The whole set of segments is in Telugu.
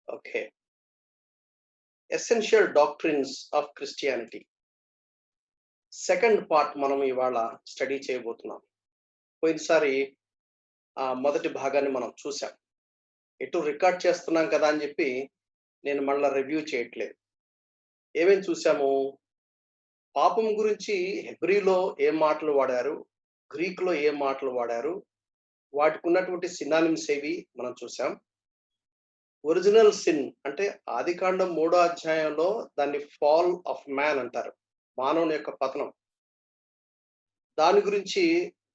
Okay. Essential doctrines of Christianity second part మనం ఇవాళ స్టడీ చేయబోతున్నాం. పోయినసారి మొదటి భాగాన్ని మనం చూసాం. ఎటు రికార్డ్ చేస్తున్నాం కదా అని చెప్పి నేను మళ్ళా రివ్యూ చేయట్లేదు. ఏమేమి చూసాము? పాపం గురించి హెబ్రీలో ఏం మాటలు వాడారు, గ్రీక్‌లో ఏం మాటలు వాడారు, వాటికి ఉన్నటువంటి సినానిమ్స్ ఏవి మనం చూసాం. ఒరిజినల్ సిన్ అంటే ఆదికాండం 3వ అధ్యాయంలో దాన్ని ఫాల్ ఆఫ్ మ్యాన్ అంటారు. మానవుని యొక్క పతనం. దాని గురించి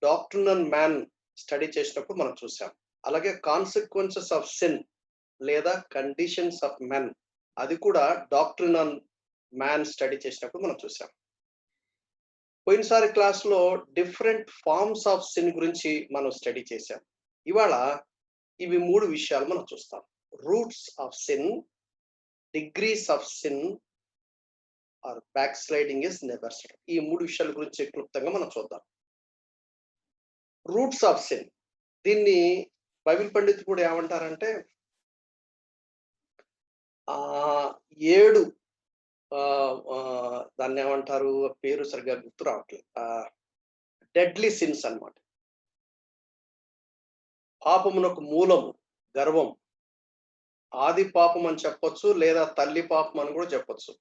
డాక్ట్రినల్ మ్యాన్ స్టడీ చేసినప్పుడు మనం చూసాం. అలాగే కాన్సిక్వెన్సెస్ ఆఫ్ సిన్ లేదా కండిషన్స్ ఆఫ్ మెన్ అది కూడా డాక్ట్రినల్ మ్యాన్ స్టడీ చేసినప్పుడు మనం చూసాం. పోయినసారి క్లాస్లో డిఫరెంట్ ఫార్మ్స్ ఆఫ్ సిన్ గురించి మనం స్టడీ చేశాం. ఇవాళ ఇవి 3 విషయాలు మనం చూస్తాం. Roots of sin, degrees of sin are back sliding is never sudden. ఈ 3 విషయాల గురించి క్లుప్తంగా మనం చూద్దాం. రూట్స్ ఆఫ్ సిన్, దీన్ని బైబిల్ పండితులు కూడా ఏమంటారంటే 7 దాన్ని ఏమంటారు, పేరు సరిగ్గా గుర్తు రావట్లేదు. డెడ్లీ సిన్స్ అన్నమాట. పాపమునకు మూలము గర్వం. ఆది పాపం అని చెప్పొచ్చు, లేదా తల్లి పాపం అని కూడా చెప్పొచ్చు.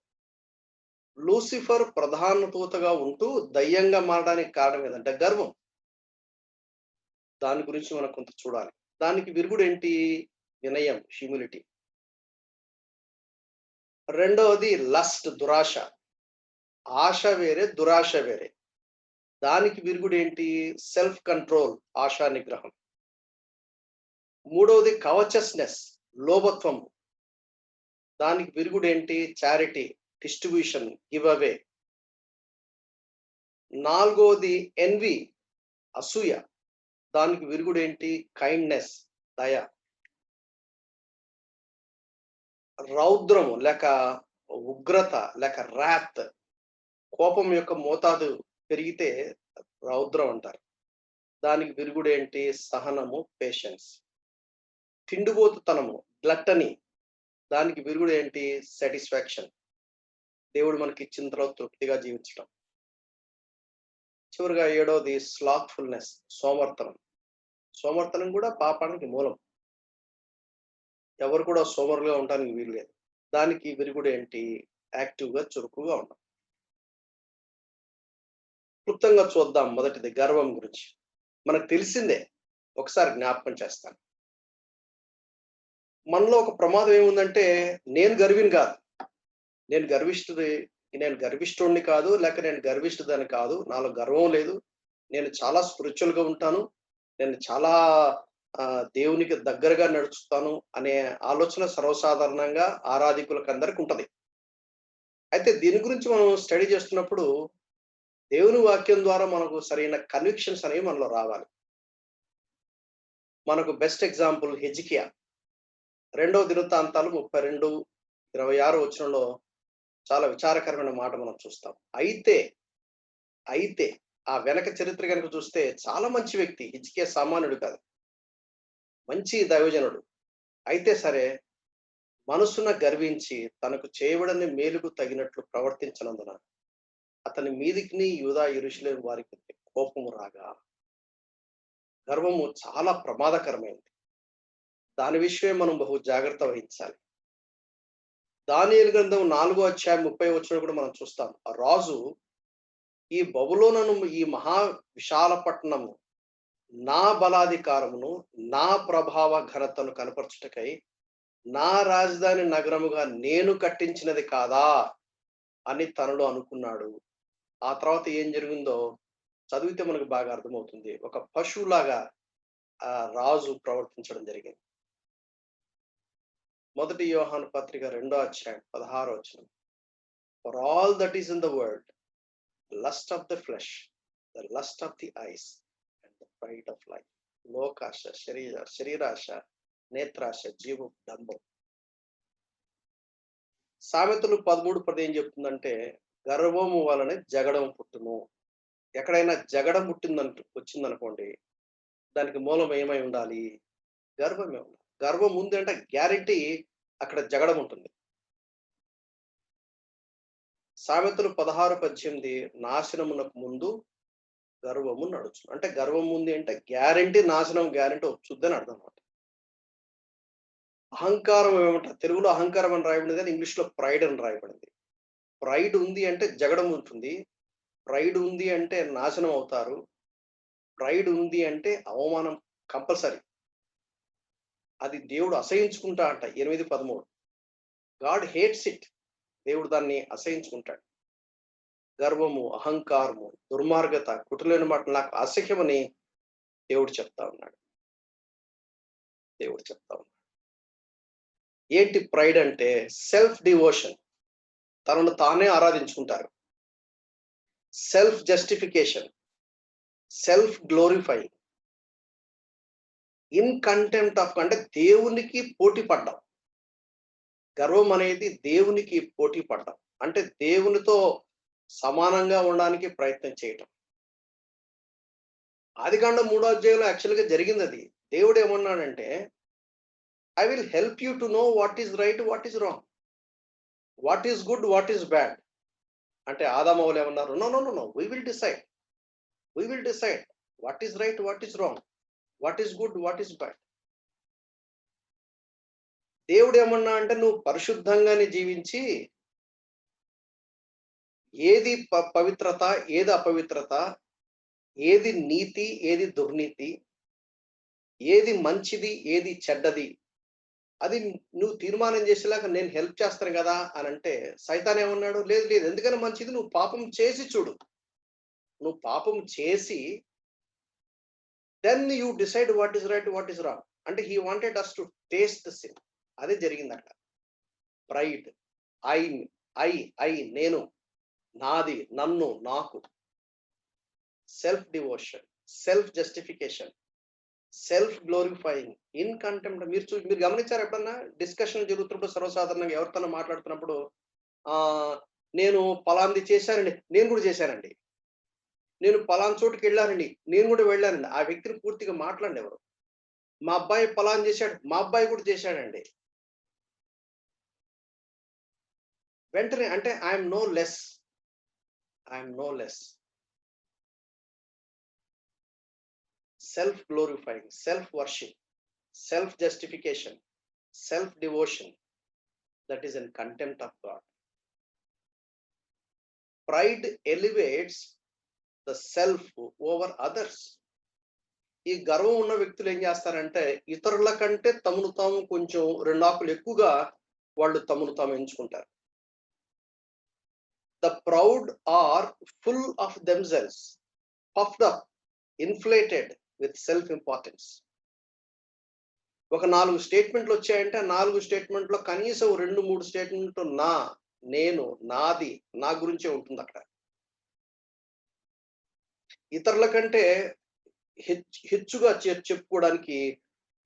లూసిఫర్ ప్రధాన దూతగా ఉంటూ దయ్యంగా మారడానికి కారణం ఏదంటే గర్వం. దాని గురించి మనం కొంత చూడాలి. దానికి విరుగుడు ఏంటి? వినయం, హ్యూమిలిటీ. రెండవది లస్ట్, దురాశ. ఆశ వేరే, దురాశ వేరే. దానికి విరుగుడు ఏంటి? సెల్ఫ్ కంట్రోల్, ఆశా నిగ్రహం. మూడవది కవచస్నెస్, లోభత్వం. దానికి విరుగుడు ఏంటి? Charity, distribution, give away. నాలుగవది ఎన్వి, అసూయ. దానికి విరుగుడు ఏంటి? కైండ్నెస్, దయ. రౌద్రము లేక ఉగ్రత లేక రాత్, కోపం యొక్క మోతాదు పెరిగితే రౌద్రం అంటారు. దానికి విరుగుడు ఏంటి? సహనము, పేషెన్స్. తిండిపోతుతనము, గ్లట్టనీ. దానికి విరుగుడు ఏంటి? సాటిస్ఫాక్షన్. దేవుడు మనకి ఇచ్చిన తర్వాత తృప్తిగా జీవించడం. చివరిగా 7వది స్లాత్ఫుల్నెస్, సోమర్తనం. సోమర్తనం కూడా పాపానికి మూలం. ఎవరు కూడా సోమరులుగా ఉండడానికి వీలు లేదు. దానికి విరుగుడు ఏంటి? యాక్టివ్గా, చురుకుగా ఉండడం. క్లుప్తంగా చూద్దాం. మొదటిది గర్వం గురించి. మనకు తెలిసిందే, ఒకసారి జ్ఞాపకం చేస్తాను. మనలో ఒక ప్రమాదం ఏముందంటే, నేను గర్విని కాదు, నేను గర్విష్ఠుడిని కాదు, లేక నేను గర్విష్ఠుదని కాదు, నాలో గర్వం లేదు, నేను చాలా స్పిరిచువల్గా ఉంటాను, నేను చాలా దేవునికి దగ్గరగా నడుచుతాను అనే ఆలోచన సర్వసాధారణంగా ఆరాధికులకు అందరికి ఉంటది. అయితే దీని గురించి మనం స్టడీ చేస్తున్నప్పుడు దేవుని వాక్యం ద్వారా మనకు సరైన కన్విక్షన్స్ అనేవి మనలో రావాలి. మనకు బెస్ట్ ఎగ్జాంపుల్ హెజ్కియా. 2వ దినవృత్తాంతాలు 32:26 వచనంలో చాలా విచారకరమైన మాట మనం చూస్తాం. అయితే ఆ వెనక చరిత్ర కనుక చూస్తే చాలా మంచి వ్యక్తి. హిజ్కియా సామాన్యుడు కాదు, మంచి దైవజనుడు. అయితే సరే, మనసున గర్వించి తనకు చేయబడని మేలుకు తగినట్లు ప్రవర్తించనందున అతని మీదికి యూదా యెరూషలేము వారికి కోపము రాగా. గర్వము చాలా ప్రమాదకరమైనది. దాని విషయమే మనం బహు జాగ్రత్త వహించాలి. దానియేలు గ్రంథం 4వ అధ్యాయం 30వ వచనం కూడా మనం చూస్తాం. ఆ రాజు, ఈ బబులోనును, ఈ మహా విశాల పట్టణము నా బలాధికారమును, నా ప్రభావ ఘనతను కనపరచుటకై నా రాజధాని నగరముగా నేను కట్టించినది కాదా అని తనలో అనుకున్నాడు. ఆ తర్వాత ఏం జరిగిందో చదివితే మనకు బాగా అర్థమవుతుంది. ఒక పశువులాగా ఆ రాజు ప్రవర్తించడం జరిగింది. మొదటి యోహాను పత్రిక 2వ అధ్యాయం 16వ వచనం. For all that is in the world, lust of the flesh, the lust of the eyes and the pride of life. లోకాశ, శరీరాశ, నేత్రాశ, జీవం, డంబం. సామెతలు 13:10 ఏం చెప్తుందంటే, గర్వము వలన జగడం పుట్టును. ఎక్కడైనా జగడం వచ్చిందనుకోండి, దానికి మూలం ఏమై ఉండాలి? గర్వమే ఉండాలి. గర్వం ఉంది అంటే గ్యారెంటీ అక్కడ జగడం ఉంటుంది. సామెతలు 16:18 నాశనమునకు ముందు గర్వము నడుచును. అంటే గర్వం ఉంది అంటే గ్యారంటీ నాశనం, గ్యారంటీ వచ్చుద్దని అర్థం అన్నమాట. అహంకారం ఏమంటారు? తెలుగులో అహంకారం అని రాయబడింది కానీ ఇంగ్లీష్‌లో ప్రైడ్ అని రాయబడింది. ప్రైడ్ ఉంది అంటే జగడం ఉంటుంది. ప్రైడ్ ఉంది అంటే నాశనం అవుతారు. ప్రైడ్ ఉంది అంటే అవమానం కంపల్సరీ. అది దేవుడు అసహించుకుంటా అంట 8:13. God hates it. దేవుడు దాన్ని అసహించుకుంటాడు. గర్వము, అహంకారము, దుర్మార్గత, కుటిలైన మాటలు నాకు అసహ్యమని దేవుడు చెప్తా ఉన్నాడు. దేవుడు చెప్తా ఉన్నాడు. ఏంటి ప్రైడ్ అంటే? Self devotion. తనను తానే ఆరాధించుకుంటారు. Self justification, self glorifying, in contempt of, అంటే దేవునికి పోటీ పడ్డం. గర్వం అనేది దేవునికి పోటీ పడ్డం. అంటే దేవునితో సమానంగా ఉండడానికి ప్రయత్నం చేయటం. ఆదికాండం 3వ అధ్యాయంలో యాక్చువల్‌గా జరిగింది అది. దేవుడు ఏమన్నాడంటే, I will help you to know what is right, what is wrong, what is good, what is bad. అంటే ఆదామవ్వలు ఏమన్నారు? No, no, no, no, we will decide. We will decide what is right, what is wrong, what is good, what is bad. దేవుడు ఏమన్నా అంటే, నువ్వు పరిశుద్ధంగానే జీవించి ఏది పవిత్రత, ఏది అపవిత్రత, ఏది నీతి, ఏది దుర్నీతి, ఏది మంచిది, ఏది చెడ్డది, అది నువ్వు తీర్మానం చేసేలాగా నేను హెల్ప్ చేస్తాను కదా అని అంటే, సైతాన్ ఏమన్నాడు? లేదు లేదు, ఎందుకని మంచిది, నువ్వు పాపం చేసి చూడు. నువ్వు పాపం చేసి then you decide what is right, what is wrong. అంటే he wanted us to taste the sin. అదే జరిగింది అక్కడ. ప్రైడ్, ఐ ఐ ఐ నేను, నాది, నన్ను, నాకు. Self devotion, self justification, self glorifying, in contempt. మీరు గమనించారు ఎప్పుడన్నా? డిస్కషన్ జరుగుతున్నప్పుడు సర్వసాధారణంగా ఎవరితోనో మాట్లాడుతున్నప్పుడు, నేను పలాంది చేశానండి, నేను కూడా చేశానండి, నేను పలానా చోటుకి వెళ్ళానండి, నేను కూడా వెళ్ళానండి. ఆ వ్యక్తిని పూర్తిగా మాట్లాడండి ఎవరు. మా అబ్బాయి పలానా చేశాడు, మా అబ్బాయి కూడా చేశాడండి. వెంటనే అంటే I'm no less, I'm no less. Self glorifying, self worship, self justification, self devotion, that is in contempt of God. Pride elevates the self over others. ఈ గర్వం ఉన్న వ్యక్తులు ఏం చేస్తారంటే, ఇతరుల కంటే తమను తాము కొంచెం 2 ఆకులు ఎక్కువగా వాళ్ళు తమను తాము ఎంచుకుంటారు. The proud are full of themselves, puffed up, inflated with self importance. ఒక 4 స్టేట్మెంట్లు వచ్చాయంటే, 4 స్టేట్మెంట్లో కనీసం 2-3 స్టేట్మెంట్లు నా, నేను, నాది, నా గురించే ఉంటుంది అక్కడ. ఇతరుల కంటే హెచ్చుగా చెప్పుకోవడానికి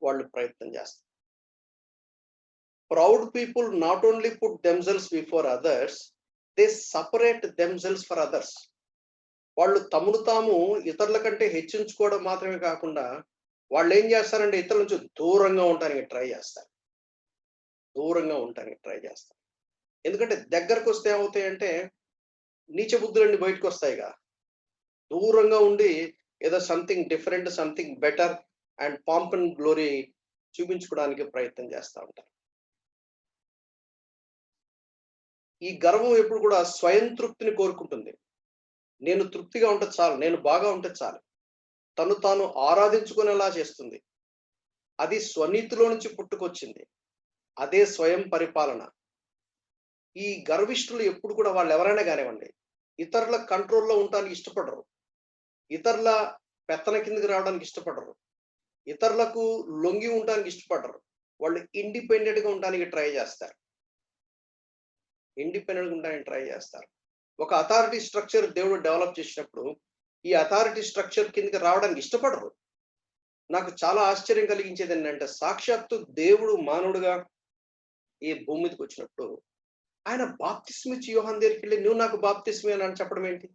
వాళ్ళు ప్రయత్నం చేస్తారు. Proud people not only put themselves before others, they separate themselves for others. వాళ్ళు తమను తాము ఇతరుల కంటే హెచ్చించుకోవడం మాత్రమే కాకుండా, వాళ్ళు ఏం చేస్తారంటే ఇతరుల నుంచి దూరంగా ఉండడానికి ట్రై చేస్తారు. దూరంగా ఉండడానికి ట్రై చేస్తారు. ఎందుకంటే దగ్గరకు వస్తే ఏమవుతాయంటే, నీచ బుద్ధులన్నీ బయటకు వస్తాయిగా. దూరంగా ఉండి ఏదో something different, something better and pomp and glory చూపించుకోవడానికి ప్రయత్నం చేస్తూ ఉంటారు. ఈ గర్వం ఎప్పుడు కూడా స్వయం తృప్తిని కోరుకుంటుంది. నేను తృప్తిగా ఉంటే చాలు, నేను బాగా ఉంటే చాలు. తను తాను ఆరాధించుకునేలా చేస్తుంది. అది స్వనీతిలో నుంచి పుట్టుకొచ్చింది. అదే స్వయం పరిపాలన. ఈ గర్విష్ఠులు ఎప్పుడు కూడా, వాళ్ళు ఎవరైనా కానివ్వండి, ఇతరుల కంట్రోల్లో ఉండడానికి ఇష్టపడరు. ఇతరుల పెత్తన కిందకి రావడానికి ఇష్టపడరు. ఇతరులకు లొంగి ఉండడానికి ఇష్టపడరు. వాళ్ళు ఇండిపెండెంట్గా ఉండడానికి ట్రై చేస్తారు. ఇండిపెండెంట్గా ఉండడానికి ట్రై చేస్తారు. ఒక అథారిటీ స్ట్రక్చర్ దేవుడు డెవలప్ చేసినప్పుడు, ఈ అథారిటీ స్ట్రక్చర్ కిందకి రావడానికి ఇష్టపడరు. నాకు చాలా ఆశ్చర్యం కలిగించేది ఏంటంటే, సాక్షాత్తు దేవుడు మానవుడుగా ఈ భూమి మీదకి వచ్చినప్పుడు, ఆయన బాప్తిస్మ ఇచ్చి యోహాను దగ్గరికి వెళ్ళి, నువ్వు నాకు బాప్తిస్మ అని చెప్పడం ఏంటి?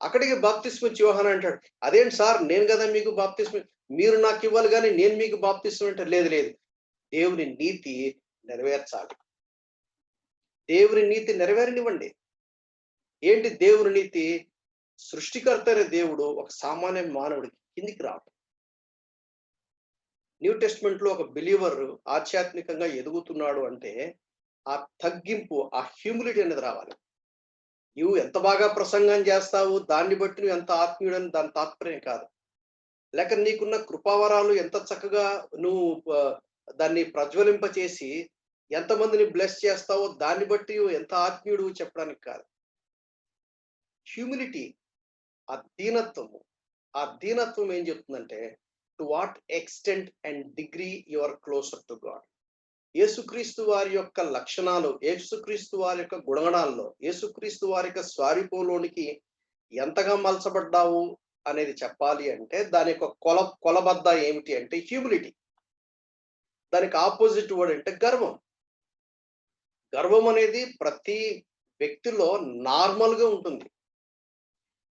అక్కడికి బాప్తిస్మ ఇచ్చి యోహాను అంటాడు, అదేంటి సార్, నేను కదా మీకు బాప్తిస్మ, మీరు నాకు ఇవ్వాలి కానీ నేను మీకు బాప్తిస్మ అంటే, లేదు లేదు, దేవుని నీతి నెరవేర్చాలి. దేవుని నీతి నెరవేరనివ్వండి. ఏంటి దేవుని నీతి? సృష్టికర్త అయిన దేవుడు ఒక సామాన్య మానవుడికి కిందికి రావడం. న్యూ టెస్ట్మెంట్ లో ఒక బిలీవర్ ఆధ్యాత్మికంగా ఎదుగుతున్నాడు అంటే ఆ తగ్గింపు, ఆ హ్యూమిలిటీ అనేది రావాలి. నువ్వు ఎంత బాగా ప్రసంగం చేస్తావు దాన్ని బట్టి నువ్వు ఎంత ఆత్మీయుడని దాని తాత్పర్యం కాదు. లేక నీకున్న కృపావరాలు ఎంత చక్కగా నువ్వు దాన్ని ప్రజ్వలింపచేసి ఎంతమందిని బ్లెస్ చేస్తావో దాన్ని బట్టి ఎంత ఆత్మీయుడు చెప్పడానికి కాదు. హ్యూమిలిటీ, ఆ దీనత్వము. ఆ దీనత్వం ఏం చెప్తుందంటే to what extent and degree you are closer to God. యేసుక్రీస్తు వారి యొక్క లక్షణాలు, యేసుక్రీస్తు వారి యొక్క గుణగణాల్లో, యేసుక్రీస్తు వారి యొక్క స్వారూపంలోనికి ఎంతగా మలచబడ్డావు అనేది చెప్పాలి అంటే దాని యొక్క కొలబద్ద ఏమిటి అంటే హ్యూమిలిటీ. దానికి ఆపోజిట్ వర్డ్ అంటే గర్వం. గర్వం అనేది ప్రతి వ్యక్తిలో నార్మల్ గా ఉంటుంది.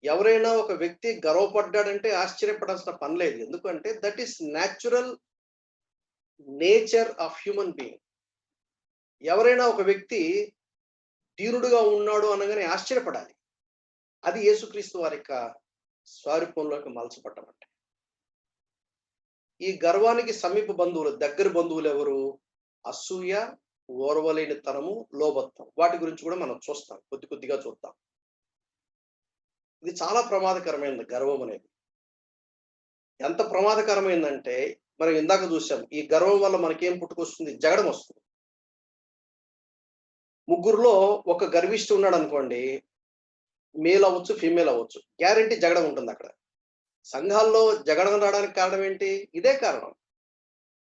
ఎవరైనా ఒక వ్యక్తి గర్వపడ్డాడంటే ఆశ్చర్యపడాల్సిన పని లేదు. ఎందుకంటే that is natural nature of human being. ఎవరైనా ఒక వ్యక్తి దీనుడుగా ఉన్నాడు అనగానే ఆశ్చర్యపడాలి. అది యేసుక్రీస్తు వారి యొక్క స్వరూపంలోకి మలచబడ్డం అంటే. ఈ గర్వానికి సమీప బంధువులు, దగ్గర బంధువులు ఎవరు? అసూయ, ఓర్వలేనితనము, లోభత్వం. వాటి గురించి కూడా మనం చూస్తాం, కొద్దిగా చూద్దాం. ఇది చాలా ప్రమాదకరమైనది గర్వం అనేది. ఎంత ప్రమాదకరమైందంటే మనం ఇందాక చూసాం, ఈ గర్వం వల్ల మనకేం పుట్టుకొస్తుంది? జగడం వస్తుంది. ముగ్గురులో ఒక గర్విష్టి ఉన్నాడు అనుకోండి, మేల్ అవ్వచ్చు, ఫీమేల్ అవ్వచ్చు, గ్యారంటీ జగడం ఉంటుంది అక్కడ. సంఘాల్లో జగడం రావడానికి కారణం ఏంటి? ఇదే కారణం.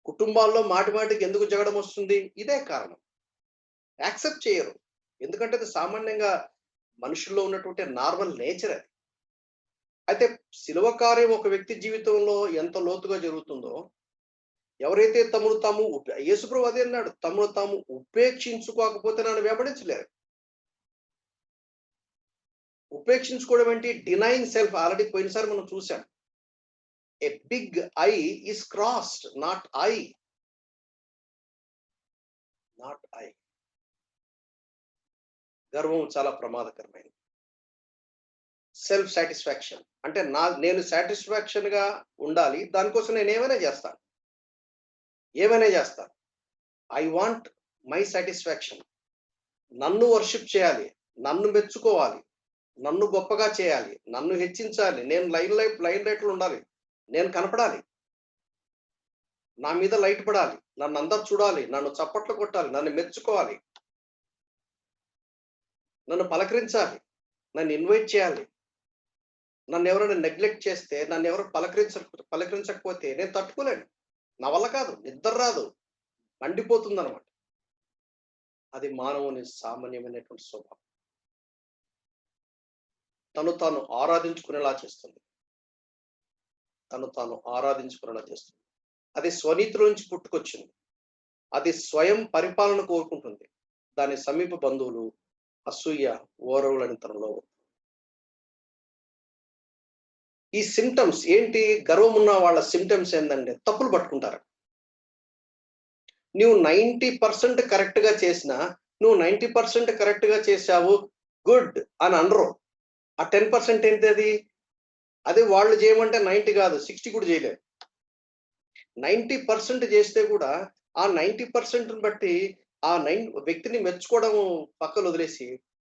కుటుంబాల్లో మాటికి ఎందుకు జగడం వస్తుంది? ఇదే కారణం. యాక్సెప్ట్ చేయరు. ఎందుకంటే అది సామాన్యంగా మనుషుల్లో ఉన్నటువంటి నార్మల్ నేచర్ అది. అయితే శిలువ కార్యం ఒక వ్యక్తి జీవితంలో ఎంత లోతుగా జరుగుతుందో, ఎవరైతే తమను తాము యేసుప్రభు అదే అన్నాడు, తమను తాము ఉపేక్షించుకోకపోతే నన్ను వెంబడించలేరు. ఉపేక్షించుకోవడం ఏంటి? Denying self. ఆల్రెడీ పోయినసారి మనం చూసాం. A big I is crossed, not I. Not I. గర్వం చాలా ప్రమాదకరమైనది. సెల్ఫ్ సాటిస్ఫాక్షన్ అంటే నేను సాటిస్ఫాక్షన్ గా ఉండాలి, దానికోసం నేను ఏమైనా చేస్తాను. I want my satisfaction. నన్ను వర్షిప్ చేయాలి, నన్ను మెచ్చుకోవాలి, నన్ను గొప్పగా చేయాలి, నన్ను హెచ్చించాలి, నేను లైన్ లైట్లో ఉండాలి, నేను కనపడాలి, నా మీద లైట్ పడాలి, నన్ను అందరు చూడాలి, నన్ను చప్పట్లు కొట్టాలి, నన్ను మెచ్చుకోవాలి, నన్ను పలకరించాలి, నన్ను ఇన్వైట్ చేయాలి. నన్ను ఎవరైనా నెగ్లెక్ట్ చేస్తే, నన్ను ఎవరు పలకరించకపోతే నేను తట్టుకోలేను. నా వల్ల కాదు, నిద్ర రాదు, మండిపోతుంది అనమాట. అది మానవుని సామాన్యమైనటువంటి స్వభావం. తను తాను ఆరాధించుకునేలా చేస్తుంది. అది స్వనీతిలోంచి పుట్టుకొచ్చింది. అది స్వయం పరిపాలన కోరుకుంటుంది. దాని సమీప బంధువులు అసూయ, ఓర్వలేనితనంలో. ఈ సిమ్టమ్స్ ఏంటి? గర్వం ఉన్న వాళ్ళ సిమ్టమ్స్ ఏంటంటే తప్పులు పట్టుకుంటారు. నువ్వు 90% కరెక్ట్ గా చేసినా, నువ్వు 90% కరెక్ట్ గా చేశావు, గుడ్ అని అనరు. ఆ 10% ఏంటి? అది వాళ్ళు చేయమంటే 90 కాదు, 60 కూడా చేయలేరు. 90% చేస్తే కూడా ఆ 90% బట్టి ఆ వ్యక్తిని మెచ్చుకోవడం పక్కన వదిలేసి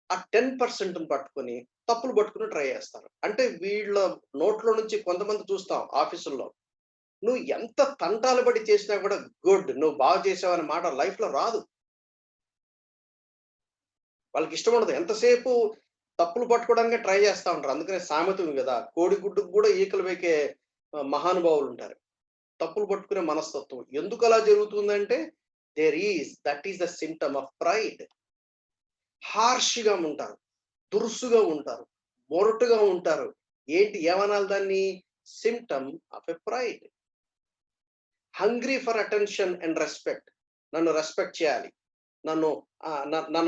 ఆ 10% పట్టుకొని తప్పులు పట్టుకుని ట్రై చేస్తారు. అంటే వీళ్ళ నోట్లో నుంచి కొంతమంది చూస్తాం ఆఫీసుల్లో, నువ్వు ఎంత తంటాలు పడి చేసినా కూడా గుడ్, నువ్వు బాగా చేసావు అనే మాట లైఫ్ లో రాదు. వాళ్ళకి ఇష్టం ఉండదు. ఎంతసేపు తప్పులు పట్టుకోవడానికి ట్రై చేస్తా ఉంటారు. అందుకనే సామెత ఉంది కదా, కోడి గుడ్డుకు కూడా ఈకలు వేకే మహానుభావులు ఉంటారు. తప్పులు పట్టుకునే మనస్తత్వం. ఎందుకు అలా జరుగుతుందంటే that is the symptom of pride. హార్ష్గా ఉంటారు, దురుసుగా ఉంటారు, మొరటుగా ఉంటారు. ఏమనాలి దాన్ని? Symptom of a pride. Hungry for attention and respect. నన్ను రెస్పెక్ట్ చేయాలి, నన్ను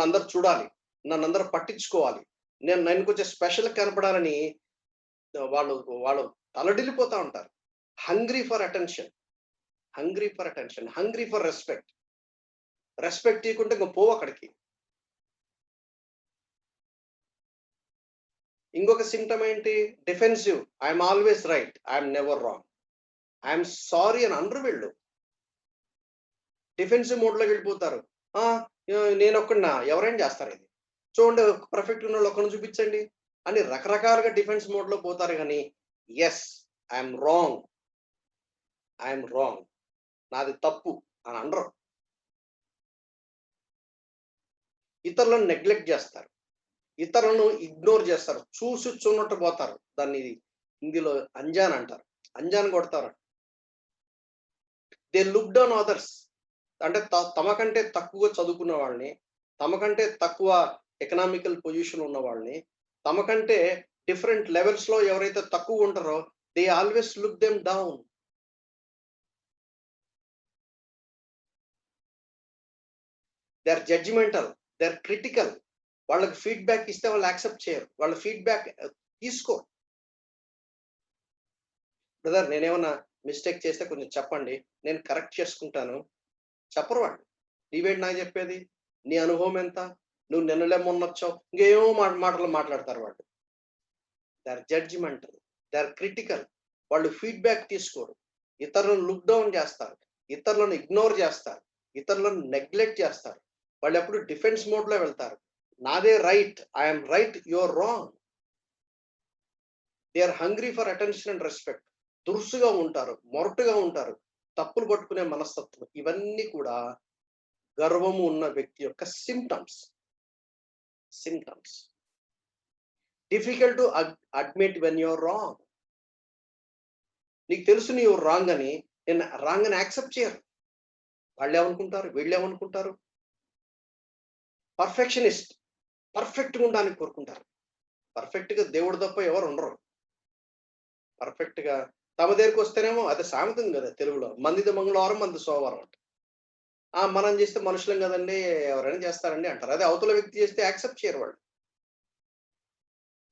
అందరు చూడాలి, నన్ను అందరూ పట్టించుకోవాలి, నేను కొంచెం స్పెషల్ కనపడాలని వాళ్ళు తలడిల్లిపోతా ఉంటారు. Hungry for attention, hungry for respect. Respect ఇవ్వకుంటే ఇంక పోవు అక్కడికి. ఇంకొక సింప్టమ్ ఏంటి? Defensive. I'm always right, I'm never wrong, I'm sorry అని అనరు వీళ్ళు. డిఫెన్సివ్ మోడ్‌లోకి వెళ్ళిపోతారు. నేనొక్కడినా ఎవరైనా చేస్తారు ఇది. చూడండి పర్ఫెక్ట్ ఉన్నోళ్ళు ఒక్కడిని చూపించండి అని రకరకాలుగా డిఫెన్స్ మోడ్‌లో పోతారు గానీ, yes, I'm wrong, I'm wrong, నాది తప్పు అని అనరు. ఇతరులను నెగ్లెక్ట్ చేస్తారు. ఇతరులను ఇగ్నోర్ చేస్తారు. చూసి చూడనట్టు పోతారు. దాన్ని హిందీలో అంజాన్ అంటారు. అంజాన్ కొడతారు. They look down others. అంటే తమకంటే తక్కువ చదువుకున్న వాళ్ళని, తమకంటే తక్కువ ఎకనామికల్ పొజిషన్ ఉన్న వాళ్ళని, తమకంటే డిఫరెంట్ లెవెల్స్‌లో ఎవరైతే తక్కువ ఉంటారో they always look them down. They are judgemental, they are critical. వాళ్ళకి ఫీడ్‌బ్యాక్ ఇస్తే వాళ్ళు యాక్సెప్ట్ చేయరు. వాళ్ళ ఫీడ్‌బ్యాక్ తీసుకోరు. బ్రదర్ నేనేమన్నా మిస్టేక్ చేస్తే కొంచెం చెప్పండి, నేను కరెక్ట్ చేసుకుంటాను. చెప్పరు వాళ్ళు. నీవేంటి నాకు చెప్పేది? నీ అనుభవం ఎంత? నువ్వు నిన్నలే మొన్నొచ్చావు. ఇంకేమో మాటలు మాట్లాడతారు వాళ్ళు. They are judgemental, they are critical. వాళ్ళు ఫీడ్‌బ్యాక్ తీసుకోరు. ఇతరులను లుక్ డౌన్ చేస్తారు. ఇతరులను ఇగ్నోర్ చేస్తారు. ఇతరులను నెగ్లెక్ట్ చేస్తారు. వాళ్ళెప్పుడు డిఫెన్స్ మోడ్‌లో వెళ్తారు. నాదే right, I'm right, you are wrong. They are hungry for attention and respect. దురుసుగా ఉంటారు, మొరటుగా ఉంటారు, తప్పులు పట్టుకునే మనస్తత్వం. ఇవన్నీ కూడా గర్వము ఉన్న వ్యక్తి యొక్క symptoms. Difficult to admit when you are wrong. నీకు తెలుసు నీవు రాంగ్ అని, నేను రాంగ్ అని యాక్సెప్ట్ చేయరు. వాళ్ళేమనుకుంటారు, వీళ్ళేమనుకుంటారు? పర్ఫెక్షనిస్ట్. పర్ఫెక్ట్‌గా ఉండడానికి కోరుకుంటారు. పర్ఫెక్ట్‌గా దేవుడు తప్ప ఎవరు ఉండరు. పర్ఫెక్ట్‌గా తమ దగ్గరికి వస్తేనేమో అది సామెత ఉంది కదా తెలుగులో. మందిది మంగళవారం, మనది సోమవారం అంట. మనం చేస్తే మనుషులం కదండీ! ఎవరైనా చేస్తారండి అంటారు. అదే అవతల వ్యక్తి చేస్తే యాక్సెప్ట్ చేయరు వాళ్ళు.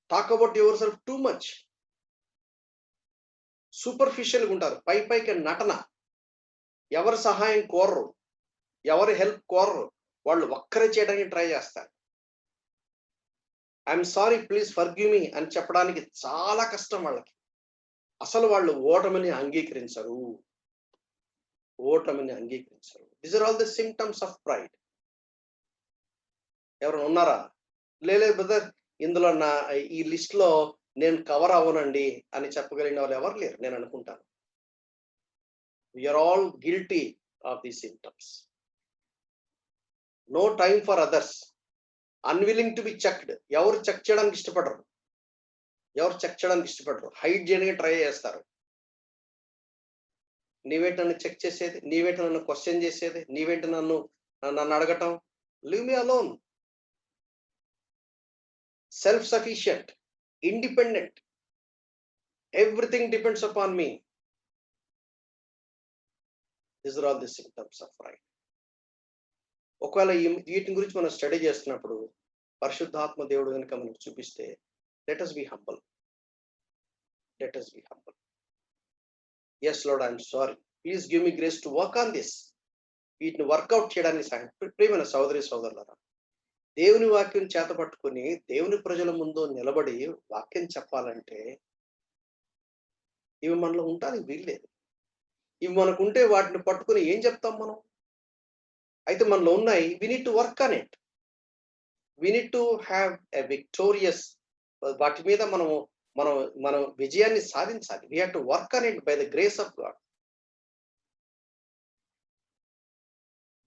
Talk about yourself too much. సూపర్ఫిషియల్‌గా ఉంటారు. పైకి నటన. ఎవరి సహాయం కోరరు. ఎవరి హెల్ప్ కోరరు. వాళ్ళు ఒక్కరే చేయడానికి ట్రై చేస్తారు. I'm sorry, please forgive me అని చెప్పడానికి చాలా కష్టం వాళ్ళకి. అసలు వాళ్ళు ఓటమిని అంగీకరించరు. These are all the symptoms of pride. ఎవరైనా ఉన్నారా? లేదు బ్రదర్, ఇందులో ఈ లిస్ట్‌లో నేను కవర్ అవ్వనండి అని చెప్పగలిగిన వాళ్ళు ఎవరు లేరు నేను అనుకుంటాను. We are all guilty of the symptoms. No time for others. Unwilling to be checked. ఎవరు చెక్ చేయడానికి ఇష్టపడరు. హైడ్ చేయడానికి ట్రై చేస్తారు. నీవేంటి నన్ను చెక్ చేసేది? నీవేంటి నన్ను క్వెషన్ చేసేది? నీవేంటి నన్ను అడగటం? Leave me alone. Self sufficient, independent. Everything depends upon me. These are all the symptoms of pride. ఒకవేళ వీటి గురించి మనం స్టడీ చేస్తున్నప్పుడు పరిశుద్ధాత్మ దేవుడు కనుక మనకు చూపిస్తే let us be humble. Yes Lord, I'm sorry. Please give me grace to work on this. వీటిని వర్కౌట్ చేయడానికి సహాయం. ప్రియమైన సోదరి సోదరులారా, దేవుని వాక్యం చేత పట్టుకొని దేవుని ప్రజల ముందు నిలబడి వాక్యం చెప్పాలంటే ఇవి మనలో ఉండడానికి వీల్లేదు. ఇవి మనకుంటే వాటిని పట్టుకొని ఏం చెప్తాం మనం? అయితే మనలో ఉన్నాయి. We need to work on it. We need to have a victorious. వాటి మీద మనం విజయాన్ని సాధించాలి. We have to work on it by the grace of God.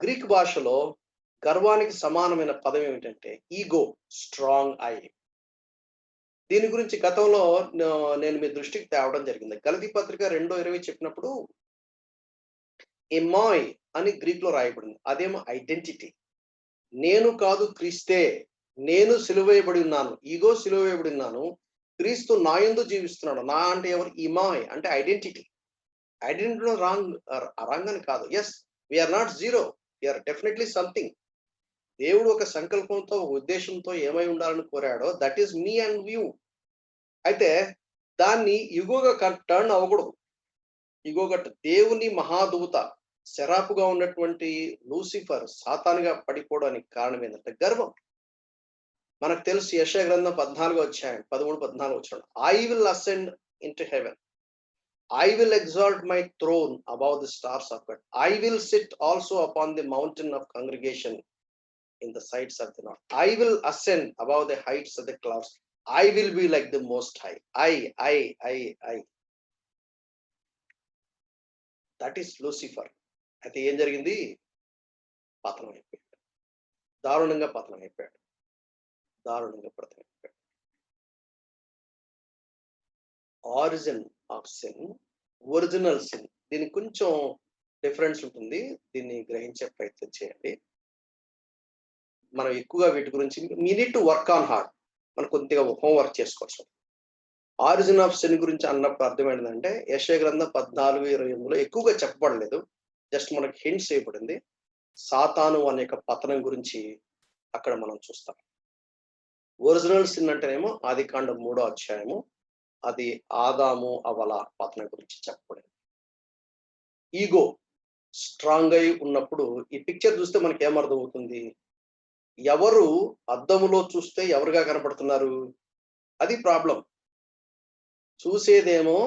Greek భాషలో గర్వానికి సమానమైన పదం ఏమిటంటే ఈగో, స్ట్రాంగ్ ఐ. దీని గురించి గతంలో నేను మీ దృష్టికి తేవడం జరిగింది. గలతీ పత్రిక 2:20 చెప్పినప్పుడు ఎమాయ్ అని గ్రీక్ లో రాయబడింది. అదేమో ఐడెంటిటీ. నేను కాదు క్రీస్తే, నేను సిలువేయబడి ఉన్నాను. ఈగో సిలువేయబడి ఉన్నాను. క్రీస్తు నా యందు జీవిస్తున్నాడు. నా అంటే ఎవరు? ఇమాయ్ అంటే ఐడెంటిటీ. ఐడెంటిటీలో రాంగ్ అని కాదు. Yes, we are not zero, we are definitely something. దేవుడు ఒక సంకల్పంతో, ఒక ఉద్దేశంతో ఏమై ఉండాలని కోరాడో that is me and you. అయితే దాన్ని ఇగోగా టర్న్ అవ్వకూడదు. ఇగోగా దేవుని మహాదూత, శరాపుగా ఉన్నటువంటి లూసిఫర్ సాతానుగా పడిపోవడానికి కారణం ఏంటంటే గర్వం. మనకు తెలుసు యెషయా గ్రంథం 14 అధ్యాయం 13, 14 వచనం. I will ascend into heaven. I will exalt my throne above the stars of God. I will sit also upon the mountain of congregation in the sides of the north. I will ascend above the heights of the clouds. I will be like the Most High. I. That is Lucifer. అయితే ఏం జరిగింది? పతనం అయిపోయాడు. దారుణంగా పతనం అయిపోయాడు. Origin of sin, original sin. దీనికి కొంచెం డిఫరెన్స్ ఉంటుంది. దీన్ని గ్రహించే ప్రయత్నం చేయండి. మనం ఎక్కువగా వీటి గురించి మీ need to work on hard. మనం కొద్దిగా హోంవర్క్ చేసుకోవచ్చు. ఆరిజిన్ ఆఫ్ సిన్ గురించి అన్నప్పుడు అర్థమైందంటే యెషయా గ్రంథం 14:28లో ఎక్కువగా చెప్పబడలేదు. జస్ట్ మనకి హింట్స్ చేయబడింది. సాతాను అనే యొక్క పతనం గురించి అక్కడ మనం చూస్తాం. ఒరిజినల్ సిన్ అంటేనేమో ఆదికాండం 3వ అధ్యాయము. అది ఆదాము అవల పతనం గురించి చెప్పబడింది. ఈగో స్ట్రాంగ్ అయి ఉన్నప్పుడు ఈ పిక్చర్ చూస్తే మనకి ఏమర్థం అవుతుంది? ఎవరు అద్దములో చూస్తే ఎవరుగా కనపడుతున్నారు? అది ప్రాబ్లం. చూసేదేమో